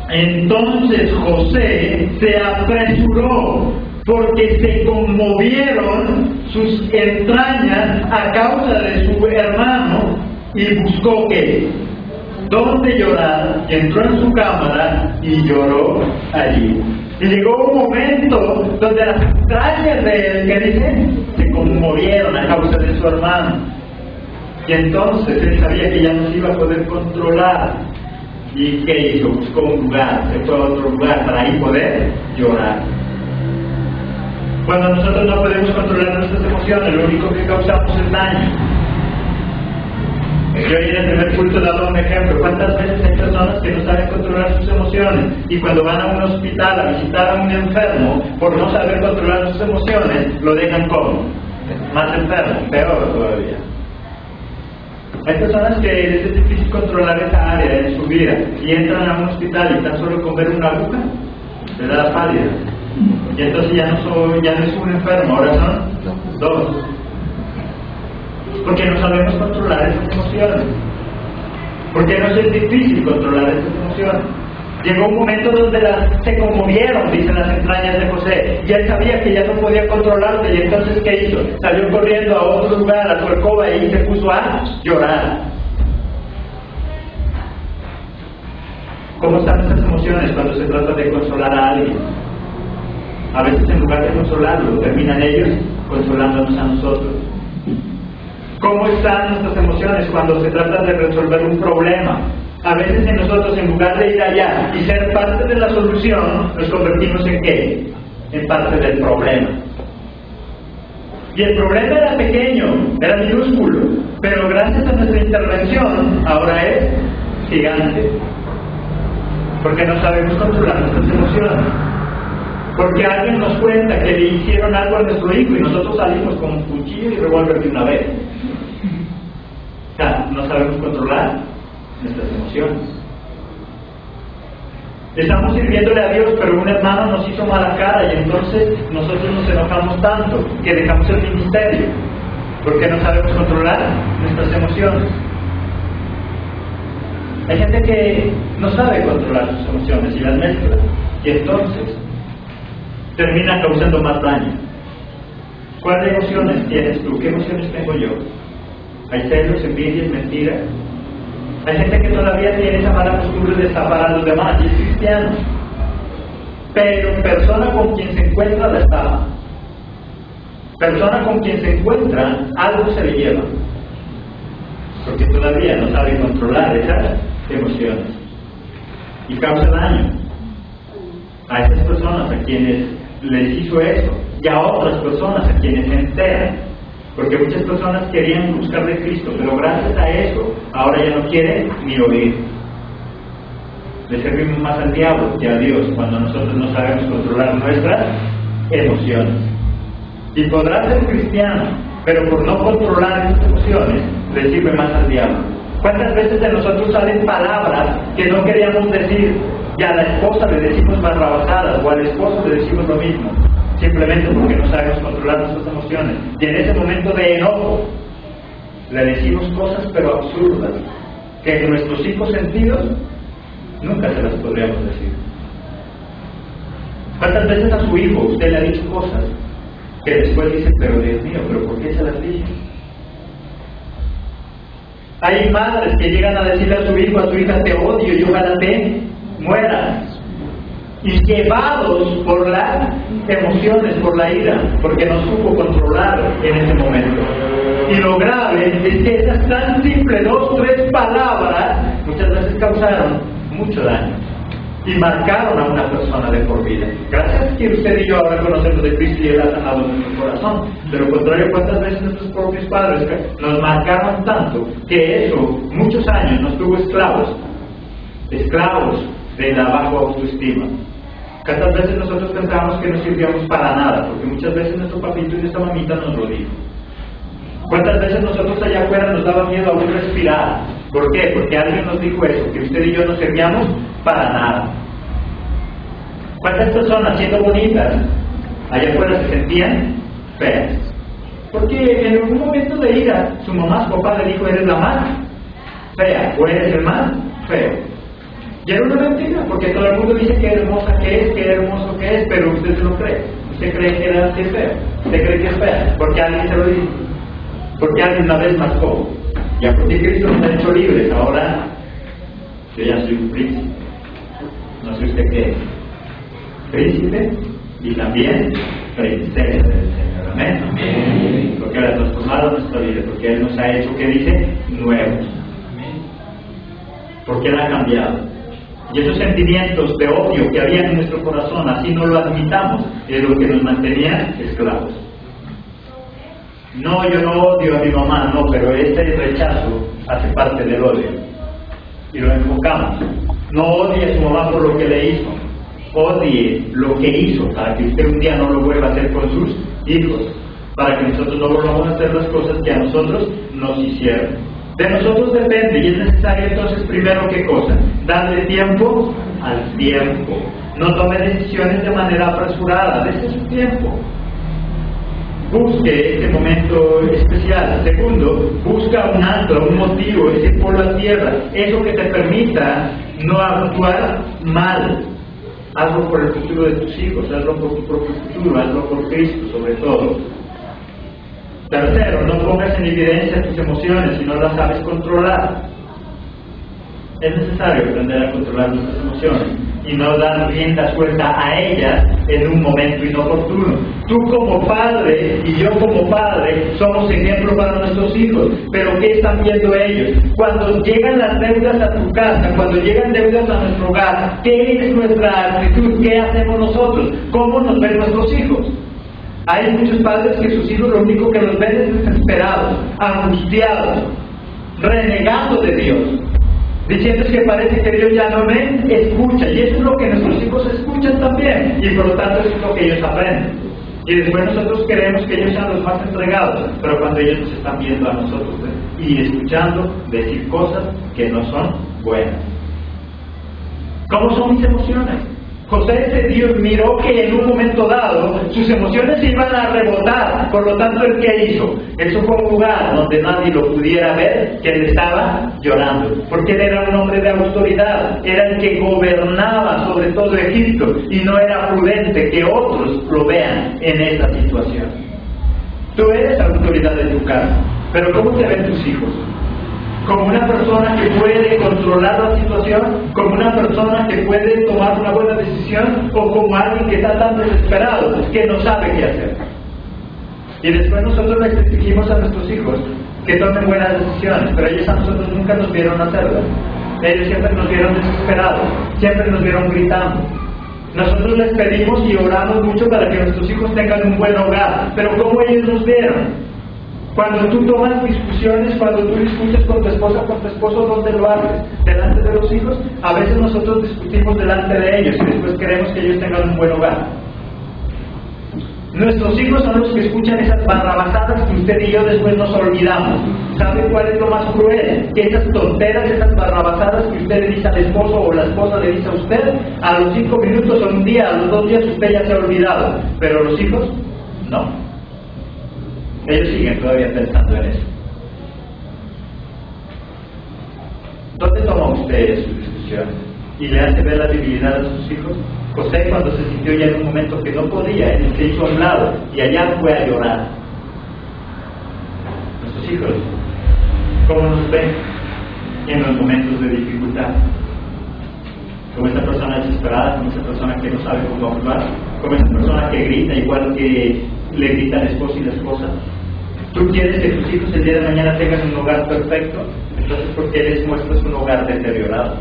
Entonces José se apresuró porque se conmovieron sus entrañas a causa de su hermano, y buscó ¿qué? Dónde llorar, y entró en su cámara y lloró allí. Y llegó un momento donde las entrañas de él, ¿qué dice? Se conmovieron a causa de su hermano. Y entonces él sabía que ya no se iba a poder controlar. ¿Y qué hizo? Buscó un lugar, se fue a otro lugar para ahí poder llorar. Cuando nosotros no podemos controlar nuestras emociones, lo único que causamos es daño. Yo en el primer culto daba un ejemplo. ¿Cuántas veces hay personas que no saben controlar sus emociones? Y cuando van a un hospital a visitar a un enfermo, por no saber controlar sus emociones, lo dejan como más enfermo, peor todavía. Hay personas que les es difícil controlar esa área en su vida y entran a un hospital y tan solo con ver una aguja le da la pálida. Y entonces ya no es un enfermo, ahora son dos. Porque no sabemos controlar esas emociones. Porque nos es difícil controlar esas emociones. Llegó un momento donde se conmovieron, dicen las entrañas de José, y él sabía que ya no podía controlarse, y entonces ¿qué hizo? Salió corriendo a otro lugar, a su alcoba, y se puso a llorar. ¿Cómo están nuestras emociones cuando se trata de consolar a alguien? A veces en lugar de consolarlo, terminan ellos consolándonos a nosotros. ¿Cómo están nuestras emociones cuando se trata de resolver un problema? A veces en nosotros, en lugar de ir allá y ser parte de la solución, nos convertimos en ¿qué? En parte del problema. Y el problema era pequeño, era minúsculo, pero gracias a nuestra intervención, ahora es gigante. Porque no sabemos controlar nuestras emociones. Porque alguien nos cuenta que le hicieron algo a nuestro hijo y nosotros salimos con un cuchillo y revólver de una vez. O sea, no sabemos controlar nuestras emociones. Estamos sirviéndole a Dios, pero un hermano nos hizo mala cara y entonces nosotros nos enojamos tanto que dejamos el ministerio porque no sabemos controlar nuestras emociones. Hay gente que no sabe controlar sus emociones y las mezcla y entonces termina causando más daño. ¿Cuáles emociones tienes tú? ¿Qué emociones tengo yo? ¿Hay celos, envidias, mentiras? Hay gente que todavía tiene esa mala costumbre de estafar a los demás y es cristiano. Pero persona con quien se encuentra la estafa. Persona con quien se encuentra, algo se le lleva. Porque todavía no sabe controlar esas emociones. Y causa daño a esas personas a quienes les hizo eso y a otras personas a quienes se enteran. Porque muchas personas querían buscar de Cristo, pero gracias a eso, ahora ya no quieren ni oír. Le servimos más al diablo que a Dios cuando nosotros no sabemos controlar nuestras emociones. Y podrá ser cristiano, pero por no controlar esas emociones, le sirve más al diablo. ¿Cuántas veces de nosotros salen palabras que no queríamos decir? Y a la esposa le decimos barrabasadas, o al esposo le decimos lo mismo. Simplemente porque no sabemos controlar nuestras emociones. Y en ese momento de enojo, le decimos cosas pero absurdas, que en nuestros 5 sentidos nunca se las podríamos decir. ¿Cuántas veces a su hijo usted le ha dicho cosas que después dice, pero Dios mío, pero ¿por qué se las dije? Hay madres que llegan a decirle a su hijo, a su hija, te odio y ojalá te mueras. Y llevados por las emociones, por la ira, porque no supo controlar en ese momento. Y lo grave es que esas tan simples 2, 3 palabras muchas veces causaron mucho daño y marcaron a una persona de por vida. Gracias a que usted y yo ahora conocemos de Cristo y Él ha sanado nuestro corazón. De lo contrario, ¿cuántas veces nuestros propios padres nos marcaron tanto que eso muchos años nos tuvo esclavos de la baja autoestima? ¿Cuántas veces nosotros pensábamos que no sirvíamos para nada? Porque muchas veces nuestro papito y nuestra mamita nos lo dijo. ¿Cuántas veces nosotros allá afuera nos daba miedo aún respirar? ¿Por qué? Porque alguien nos dijo eso, que usted y yo no servíamos para nada. ¿Cuántas personas siendo bonitas allá afuera se sentían feas? Porque en algún momento de ira su mamá, su papá le dijo, eres la más fea o eres el más feo. Y era una mentira, porque todo el mundo dice que hermosa que es, que hermoso que es, pero usted se lo cree. Usted cree que era así feo, usted cree que es fea, porque alguien se lo dijo, porque alguien una vez marcó. Ya porque Cristo nos ha hecho libres, ahora yo ya soy un príncipe. No sé usted qué es. Príncipe y también princesa del Señor. Amén. Amén. Porque Él ha transformado nuestra vida, porque Él nos ha hecho, ¿qué dice? Nuevos. Porque Él ha cambiado. Y esos sentimientos de odio que había en nuestro corazón, así no lo admitamos, es lo que nos mantenía esclavos. No, yo no odio a mi mamá, no, pero este rechazo hace parte del odio. Y lo enfocamos. No odie a su mamá por lo que le hizo. Odie lo que hizo para que usted un día no lo vuelva a hacer con sus hijos. Para que nosotros no volvamos a hacer las cosas que a nosotros nos hicieron. De nosotros depende, y es necesario entonces primero ¿qué cosa? Darle tiempo al tiempo. No tome decisiones de manera apresurada, dése su tiempo. Busque este momento especial. Segundo, busca un ancla, un motivo, ese polo a tierra, eso que te permita no actuar mal. Hazlo por el futuro de tus hijos, hazlo por tu propio futuro, hazlo por Cristo sobre todo. Tercero, no pongas en evidencia tus emociones si no las sabes controlar. Es necesario aprender a controlar nuestras emociones y no dar rienda suelta a ellas en un momento inoportuno. Tú como padre y yo como padre somos ejemplo para nuestros hijos, pero ¿qué están viendo ellos? Cuando llegan las deudas a tu casa, cuando llegan deudas a nuestro hogar, ¿qué es nuestra actitud? ¿Qué hacemos nosotros? ¿Cómo nos ven nuestros hijos? Hay muchos padres que sus hijos lo único que los ven es desesperados, angustiados, renegando de Dios, diciendo que parece que Dios ya no me escucha, y eso es lo que nuestros hijos escuchan también, y por lo tanto eso es lo que ellos aprenden. Y después nosotros queremos que ellos sean los más entregados, pero cuando ellos nos están viendo a nosotros y escuchando decir cosas que no son buenas. ¿Cómo son mis emociones? José ese Dios miró que en un momento dado sus emociones se iban a rebotar, por lo tanto ¿el qué hizo? Él fue un lugar donde nadie lo pudiera ver, que él estaba llorando, porque él era un hombre de autoridad, era el que gobernaba sobre todo Egipto, y no era prudente que otros lo vean en esa situación. Tú eres la autoridad de tu casa, pero ¿cómo te ven tus hijos? ¿Como una persona que puede controlar la situación? ¿Como una persona que puede tomar una buena decisión? ¿O como alguien que está tan desesperado que no sabe qué hacer? Y después nosotros les exigimos a nuestros hijos que tomen buenas decisiones, pero ellos a nosotros nunca nos vieron hacerlas. Ellos siempre nos vieron desesperados, siempre nos vieron gritando. Nosotros les pedimos y oramos mucho para que nuestros hijos tengan un buen hogar, pero ¿cómo ellos nos vieron? Cuando tú tomas discusiones, cuando tú discutes con tu esposa, con tu esposo, ¿dónde lo haces? ¿Delante de los hijos? A veces nosotros discutimos delante de ellos y después queremos que ellos tengan un buen hogar. Nuestros hijos son los que escuchan esas barrabasadas que usted y yo después nos olvidamos. ¿Sabe cuál es lo más cruel? Que esas tonteras, esas barrabasadas que usted le dice al esposo o la esposa le dice a usted, a los 5 minutos o un día, a los 2 días usted ya se ha olvidado. Pero los hijos, no. Ellos siguen todavía pensando en eso. ¿Dónde toma usted sus discusiones? ¿Y le hace ver la debilidad a sus hijos? José, cuando se sintió ya en un momento que no podía, él se hizo a un lado y allá fue a llorar. Nuestros hijos, ¿cómo nos ven en los momentos de dificultad? Como esa persona desesperada, como esa persona que no sabe cómo actuar, como esa persona que grita igual que le grita al esposo y la esposa. ¿Tú quieres que tus hijos el día de mañana tengan un hogar perfecto? Entonces, ¿por qué les muestras un hogar deteriorado?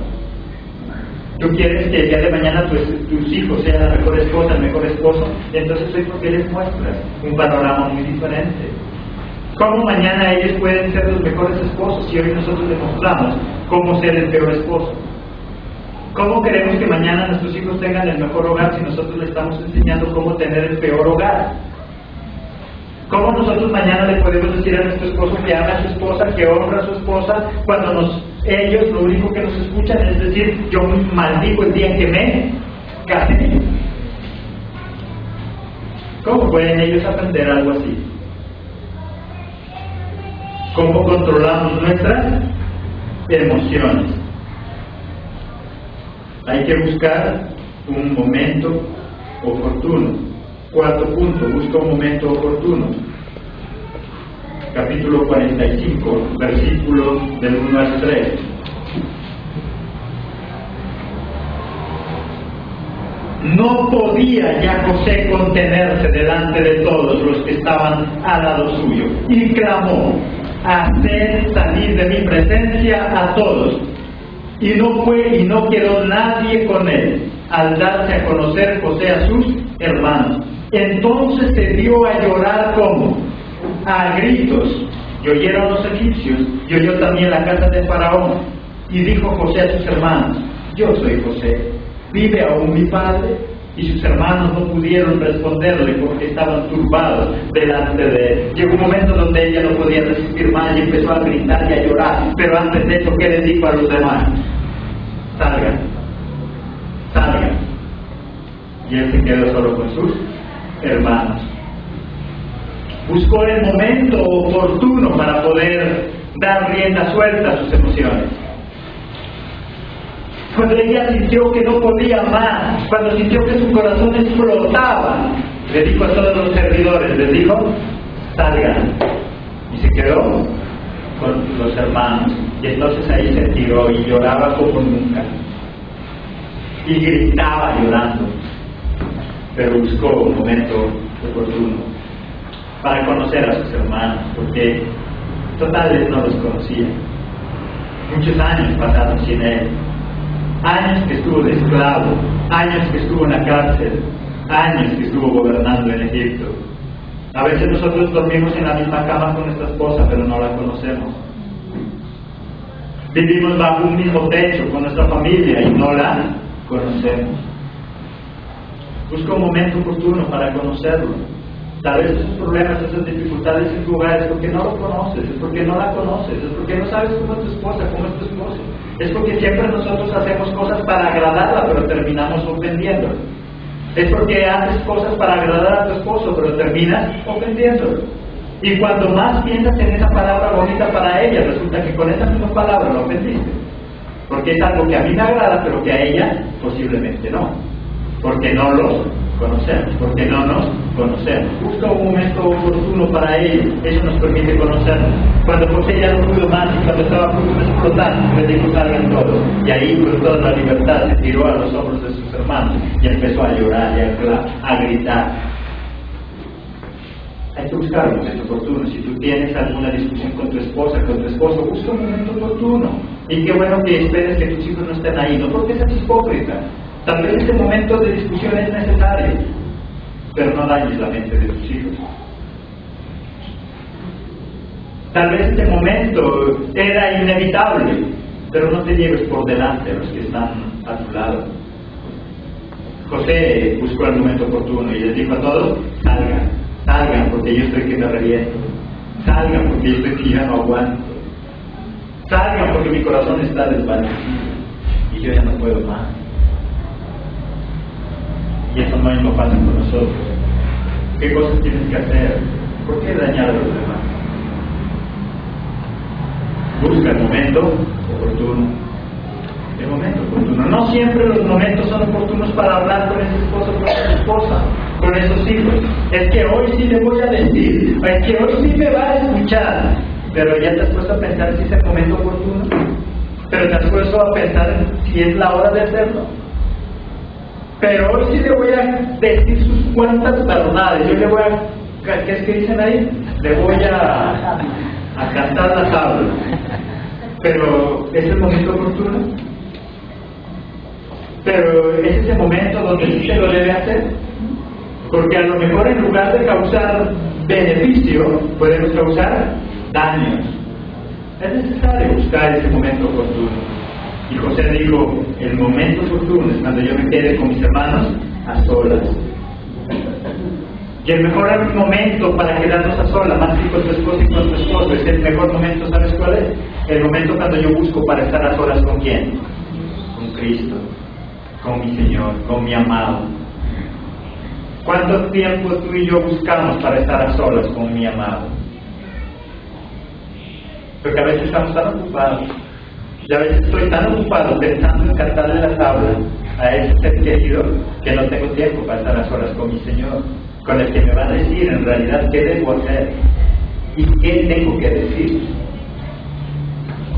¿Tú quieres que el día de mañana tus hijos sean la mejor esposa, el mejor esposo? Entonces, ¿por qué les muestras un panorama muy diferente? ¿Cómo mañana ellos pueden ser los mejores esposos si hoy nosotros les mostramos cómo ser el peor esposo? ¿Cómo queremos que mañana nuestros hijos tengan el mejor hogar si nosotros les estamos enseñando cómo tener el peor hogar? ¿Cómo nosotros mañana le podemos decir a nuestro esposo que ama a su esposa, que honra a su esposa, cuando ellos lo único que nos escuchan es decir, yo maldigo el día en que me casé? ¿Cómo pueden ellos aprender algo así? ¿Cómo controlamos nuestras emociones? Hay que buscar un momento oportuno. Cuarto punto, busca un momento oportuno. Capítulo 45, versículos del 1 al 3. No podía ya José contenerse delante de todos los que estaban al lado suyo, y clamó: haced salir de mi presencia a todos. Y no fue y no quedó nadie con él, al darse a conocer José a sus hermanos. Entonces se dio a llorar como a gritos, y oyeron los egipcios, y oyó también la casa de Faraón. Y dijo José a sus hermanos: yo soy José, ¿vive aún mi padre? Y sus hermanos no pudieron responderle porque estaban turbados delante de él. Llegó un momento donde ella no podía resistir más y empezó a gritar y a llorar. Pero antes de eso, ¿qué les dijo a los demás? Salgan, salgan. Y él se quedó solo con sus hermanos. Buscó el momento oportuno para poder dar rienda suelta a sus emociones. Cuando ella sintió que no podía más, cuando sintió que su corazón explotaba, le dijo a todos los servidores, les dijo: salgan. Y se quedó con los hermanos. Y entonces ahí se tiró y lloraba como nunca. Y gritaba llorando. Pero buscó un momento oportuno para conocer a sus hermanos, porque totales no los conocía. Muchos años pasaron sin él. Años que estuvo de esclavo, años que estuvo en la cárcel, años que estuvo gobernando en Egipto. A veces nosotros dormimos en la misma cama con nuestra esposa, pero no la conocemos. Vivimos bajo un mismo techo con nuestra familia y no la conocemos. Busca un momento oportuno para conocerlo. Tal vez esos problemas, esas dificultades en tu hogar es porque no lo conoces, es porque no la conoces, es porque no sabes cómo es tu esposa, cómo es tu esposo. Es porque siempre nosotros hacemos cosas para agradarla, pero terminamos ofendiéndola. Es porque haces cosas para agradar a tu esposo, pero terminas ofendiéndolo. Y cuando más piensas en esa palabra bonita para ella, resulta que con esa misma palabra la ofendiste. Porque es algo que a mí me agrada, pero que a ella posiblemente no. Porque no los conocemos, porque no nos conocemos. Busca un momento oportuno para ello, eso nos permite conocernos. Cuando José ya no pudo más y cuando estaba a punto de explotar, le dijo: salgan todos. Y ahí, con toda la libertad, se tiró a los hombros de sus hermanos y empezó a llorar y a gritar. Hay que buscar un momento oportuno. Si tú tienes alguna discusión con tu esposa, con tu esposo, busca un momento oportuno. Y qué bueno que esperes que tus hijos no estén ahí, no porque seas hipócrita. Tal vez este momento de discusión es necesario, pero no dañes la mente de tus hijos. Tal vez este momento era inevitable, pero no te lleves por delante a los que están a tu lado. José buscó el momento oportuno y les dijo a todos: salgan, salgan porque yo estoy que me reviento, salgan porque yo estoy que ya no aguanto, salgan porque mi corazón está desvanecido y yo ya no puedo más. Y eso no es lo fácil con nosotros. ¿Qué cosas tienes que hacer? ¿Por qué dañar a los demás? Busca el momento oportuno. El momento oportuno. No siempre los momentos son oportunos para hablar con ese esposo, con esa esposa, con esos hijos. Es que hoy sí le voy a decir, es que hoy sí me va a escuchar. Pero ya te has puesto a pensar si es el momento oportuno. Pero te has puesto a pensar si es la hora de hacerlo. Pero hoy sí le voy a decir sus cuantas verdades. Yo le voy a... ¿Qué es que dicen ahí? Le voy a cantar la tabla. Pero ¿es el momento oportuno? Pero ¿es ese momento donde sí se lo debe hacer? Porque a lo mejor en lugar de causar beneficio, podemos causar daños. Es necesario buscar ese momento oportuno. Y José dijo: el momento oportuno es cuando yo me quede con mis hermanos a solas. Y el mejor momento para quedarnos a solas, más que con tu esposo y con tu esposo, es el mejor momento. ¿Sabes cuál es? El momento cuando yo busco para estar a solas. ¿Con quién? Con Cristo, con mi Señor, con mi amado. ¿Cuánto tiempo tú y yo buscamos para estar a solas con mi amado? Porque a veces estamos tan ocupados. Y a veces estoy tan ocupado pensando en cantarle la tabla a ese ser querido que no tengo tiempo para estar a solas con mi Señor, con el que me va a decir en realidad qué debo hacer y qué tengo que decir.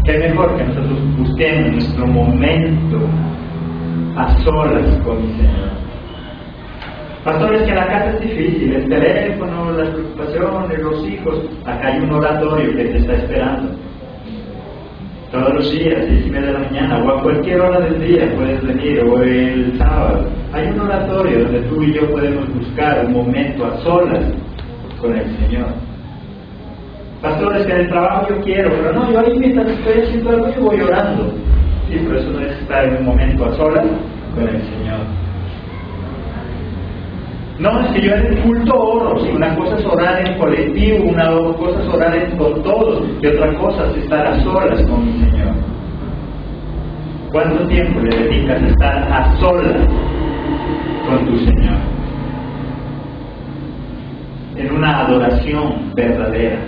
Qué mejor que nosotros busquemos nuestro momento a solas con mi Señor. Pastores, que la casa es difícil, el teléfono, las preocupaciones, los hijos. Acá hay un oratorio que te está esperando. Todos los días, 10:30 de la mañana, o a cualquier hora del día puedes venir, o el sábado. Hay un oratorio donde tú y yo podemos buscar un momento a solas con el Señor. Pastores, que en el trabajo yo quiero, pero no, yo ahí mientras estoy haciendo algo yo voy orando. Sí, pero eso no es estar en un momento a solas con el Señor. No, es que yo en el culto oro, si una cosa es orar en colectivo, una cosa es orar con todos, y otra cosa es estar a solas con mi Señor. ¿Cuánto tiempo le dedicas a estar a solas con tu Señor? En una adoración verdadera,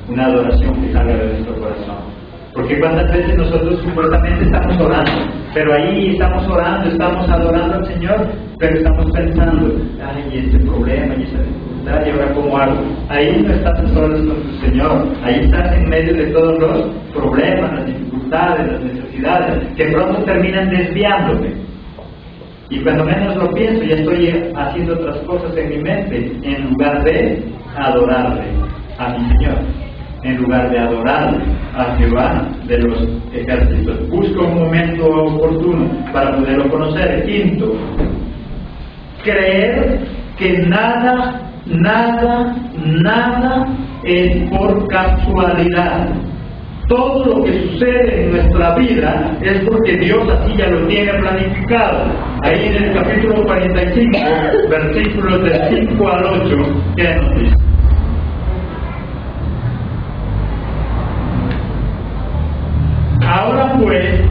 una adoración que salga de nuestro corazón. Porque cuántas veces nosotros supuestamente estamos orando, pero ahí estamos orando, estamos adorando al Señor, pero estamos pensando, ay, este problema y esa dificultad, y ahora cómo hago. Ahí no estás a solas con tu Señor, ahí estás en medio de todos los problemas, las dificultades, las necesidades, que pronto terminan desviándome. Y cuando menos lo pienso, ya estoy haciendo otras cosas en mi mente, en lugar de adorarle a mi Señor, en lugar de adorarle a Jehová de los ejércitos. Busco un momento oportuno para poderlo conocer. Quinto, creer que nada es por casualidad. Todo lo que sucede en nuestra vida es porque Dios así ya lo tiene planificado. Ahí en el capítulo 45, versículos del 5 al 8, ¿qué nos dice? Ahora pues,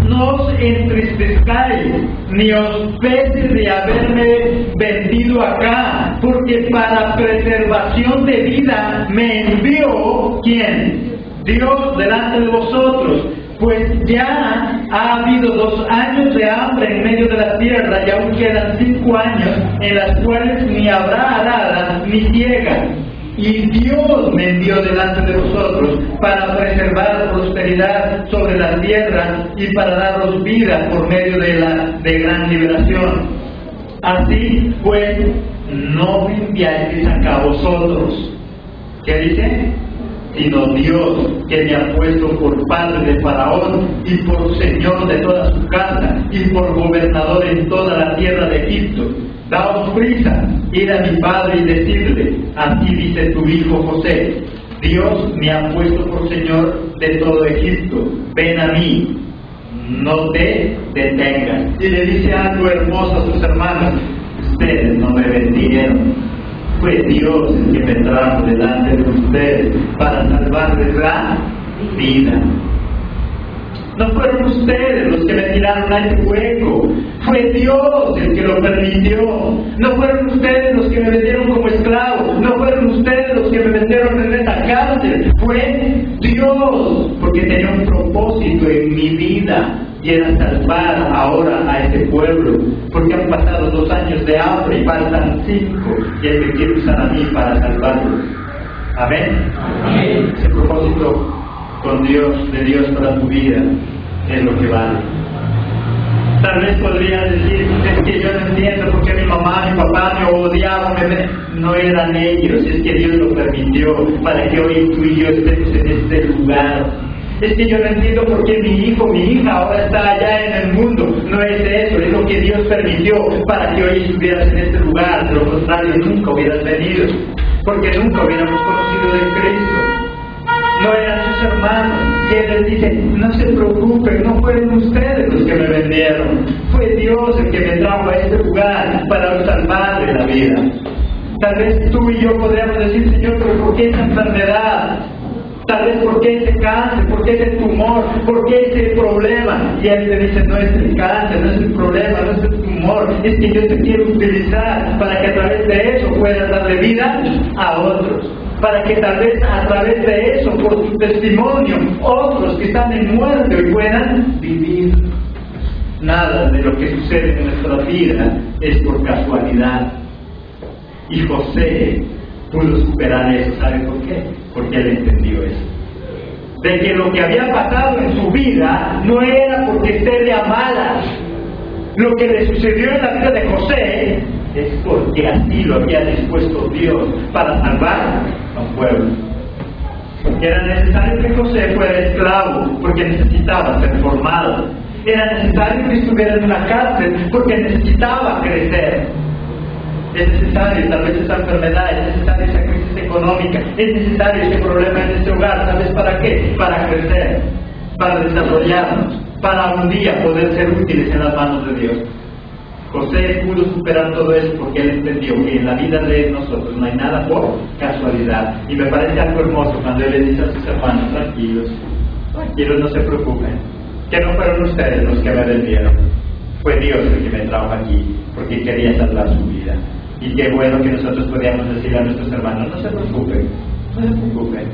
no os entristezcáis, ni os peses de haberme vendido acá, porque para preservación de vida me envió, ¿quién? Dios delante de vosotros. Pues ya ha habido 2 años de hambre en medio de la tierra, y aún quedan 5 años en las cuales ni habrá aradas ni siega. Y Dios me envió delante de vosotros para preservar prosperidad sobre la tierra y para daros vida por medio de gran liberación. Así pues, no me enviasteis acá vosotros. ¿Qué dice? Sino Dios, que me ha puesto por padre de Faraón y por señor de toda su casa y por gobernador en toda la tierra de Egipto. Daos prisa, id a mi padre y decidle, así dice tu hijo José, Dios me ha puesto por señor de todo Egipto, ven a mí, no te detengas. Y le dice algo hermoso a sus hermanos, ustedes no me vendieron, fue Dios el que me trajo delante de ustedes para salvarles la vida. No fueron ustedes los que me tiraron a ese hueco, fue Dios el que lo permitió. No fueron ustedes los que me vendieron como esclavo, no fueron ustedes los que me metieron en esa cárcel, fue Dios, porque tenía un propósito en mi vida y era salvar ahora a ese pueblo, porque han pasado 2 años de hambre y faltan 5, y Él me quiere usar a mí para salvarlos. Amén. Amén. Ese propósito con Dios, de Dios para tu vida, es lo que vale. Tal vez podrías decir, es que yo no entiendo por qué mi mamá, mi papá me odiaban, no eran ellos, es que Dios lo permitió para que hoy tú y yo estemos en este lugar. Es que yo no entiendo por qué mi hijo, mi hija ahora está allá en el mundo. No es eso, es lo que Dios permitió para que hoy estuvieras en este lugar. De lo contrario, nunca hubieras venido, porque nunca hubiéramos conocido de Cristo. No eran sus hermanos. Y Él les dice, no se preocupen, no fueron ustedes los que me vendieron, fue Dios el que me trajo a este lugar para salvarle la vida. Tal vez tú y yo podríamos decir, Señor, pero ¿por qué esa enfermedad? Tal vez ¿por qué ese cáncer? ¿Por qué ese tumor? ¿Por qué ese problema? Y Él te dice, no es el cáncer, no es el problema, no es el tumor, es que yo te quiero utilizar para que a través de eso puedas darle vida a otros, para que tal vez a través de eso, por su testimonio, otros que están en muerte hoy puedan vivir. Nada de lo que sucede en nuestra vida es por casualidad. Y José pudo superar eso. ¿Sabe por qué? Porque él entendió eso. De que lo que había pasado en su vida no era porque esté de a malas. Lo que le sucedió en la vida de José es porque así lo había dispuesto Dios para salvar a un pueblo. Era necesario que José fuera esclavo porque necesitaba ser formado. Era necesario que estuviera en una cárcel porque necesitaba crecer. Es necesario tal vez esa enfermedad, es necesaria esa crisis económica, es necesario ese problema en este hogar. ¿Sabes para qué? Para crecer, para desarrollarnos, para un día poder ser útiles en las manos de Dios. José pudo superar todo eso porque él entendió que en la vida de nosotros no hay nada por casualidad. Y me parece algo hermoso cuando él le dice a sus hermanos: tranquilos, no se preocupen, que no fueron ustedes los que me vendieron, fue Dios el que me trajo aquí porque quería salvar su vida. Y qué bueno que nosotros podíamos decirle a nuestros hermanos: no se preocupen, no se preocupen.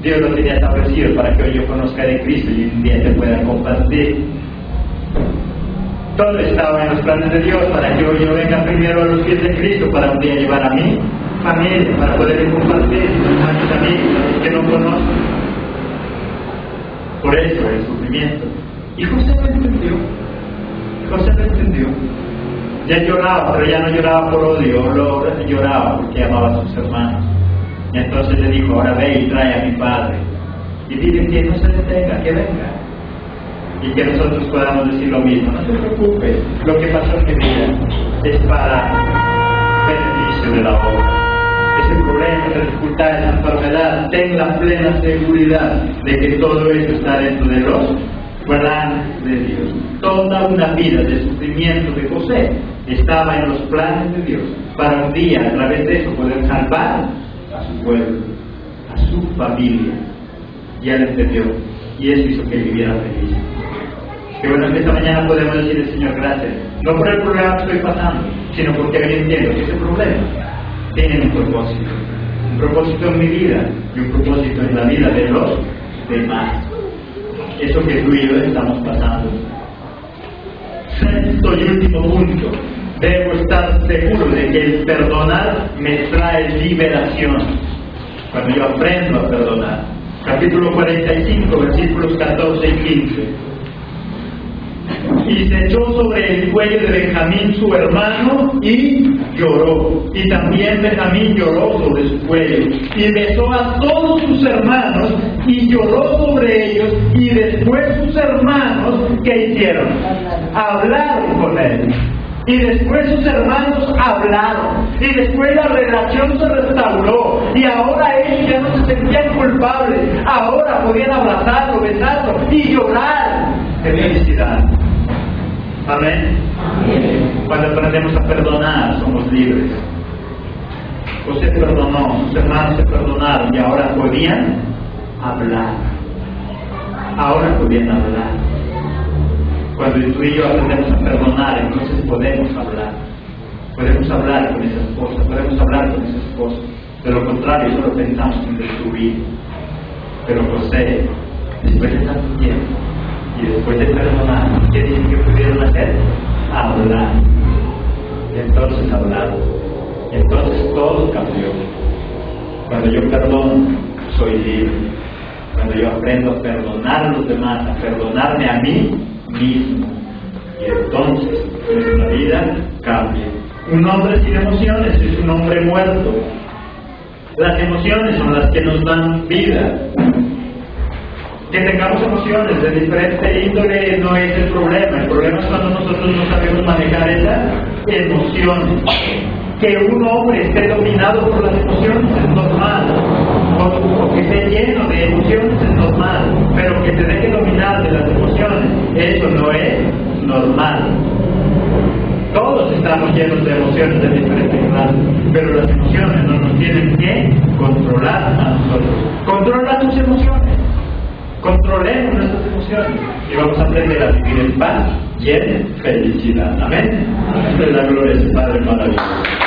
Dios lo tenía establecido para que hoy yo conozca de Cristo y un día te pueda compartir. Todo estaba en los planes de Dios para que hoy yo venga primero a los pies de Cristo, para un día llevar a mi familia, para poder compartir a mis amigos que no conozco. Por eso el sufrimiento. Y José lo entendió. José lo entendió. Ya lloraba, pero ya no lloraba por odio, lloraba porque amaba a sus hermanos. Y entonces le dijo: ahora ve y trae a mi padre. Y dile que no se detenga, que venga. Y que nosotros podamos decir lo mismo: no se preocupe, lo que pasó en mi vida es para beneficio de la obra. Ese problema, esa dificultad, esa enfermedad, ten la plena seguridad de que todo eso está dentro de los planes de Dios. Toda una vida de sufrimiento de José estaba en los planes de Dios para un día a través de eso poder salvar a su pueblo, a su familia. Y él entendió, y eso hizo que viviera feliz. Qué bueno que esta mañana podemos decirle: Señor, gracias, no por el problema que estoy pasando, sino porque hoy entiendo que ese problema tiene un propósito en mi vida y un propósito en la vida de los demás. Eso que tú y yo estamos pasando. Sexto y último punto: debo estar seguro de que el perdonar me trae liberación. Cuando yo aprendo a perdonar. Capítulo 45, versículos 14 y 15. Y se echó sobre el cuello de Benjamín su hermano y lloró. Y también Benjamín lloró sobre su cuello. Y besó a todos sus hermanos y lloró sobre ellos. Y después sus hermanos, ¿qué hicieron? Hablaron con él. Y después sus hermanos hablaron. Y después la relación se restauró. Y ahora ellos ya no se sentían culpables. Ahora podían abrazarlo, besarlo y llorar de felicidad. Amén. Cuando aprendemos a perdonar, somos libres. José perdonó, sus hermanos se perdonaron y ahora podían hablar. Ahora podían hablar. Cuando tú y yo aprendemos a perdonar, entonces podemos hablar. Podemos hablar con esas cosas, podemos hablar con esas cosas. De lo contrario, solo pensamos en destruir. Pero José, después de tanto tiempo, y después de perdonar, ¿qué dicen que pudieron hacer? Hablar. Y entonces hablaron. Y entonces todo cambió. Cuando yo perdono, soy libre. Cuando yo aprendo a perdonar a los demás, a perdonarme a mí mismo, y entonces nuestra vida cambia. Un hombre sin emociones es un hombre muerto. Las emociones son las que nos dan vida. Que tengamos emociones de diferente índole no es el problema es cuando nosotros no sabemos manejar esas emociones. Que un hombre esté dominado por las emociones es normal, o que esté lleno de emociones es normal, pero que se deje dominar de las emociones, eso no es normal. Todos estamos llenos de emociones de diferentes clases, pero las emociones no nos tienen que controlar a nosotros. Controla tus emociones, controlemos nuestras emociones y vamos a aprender a vivir en paz y en felicidad. Amén. De la gloria del Padre maravilloso.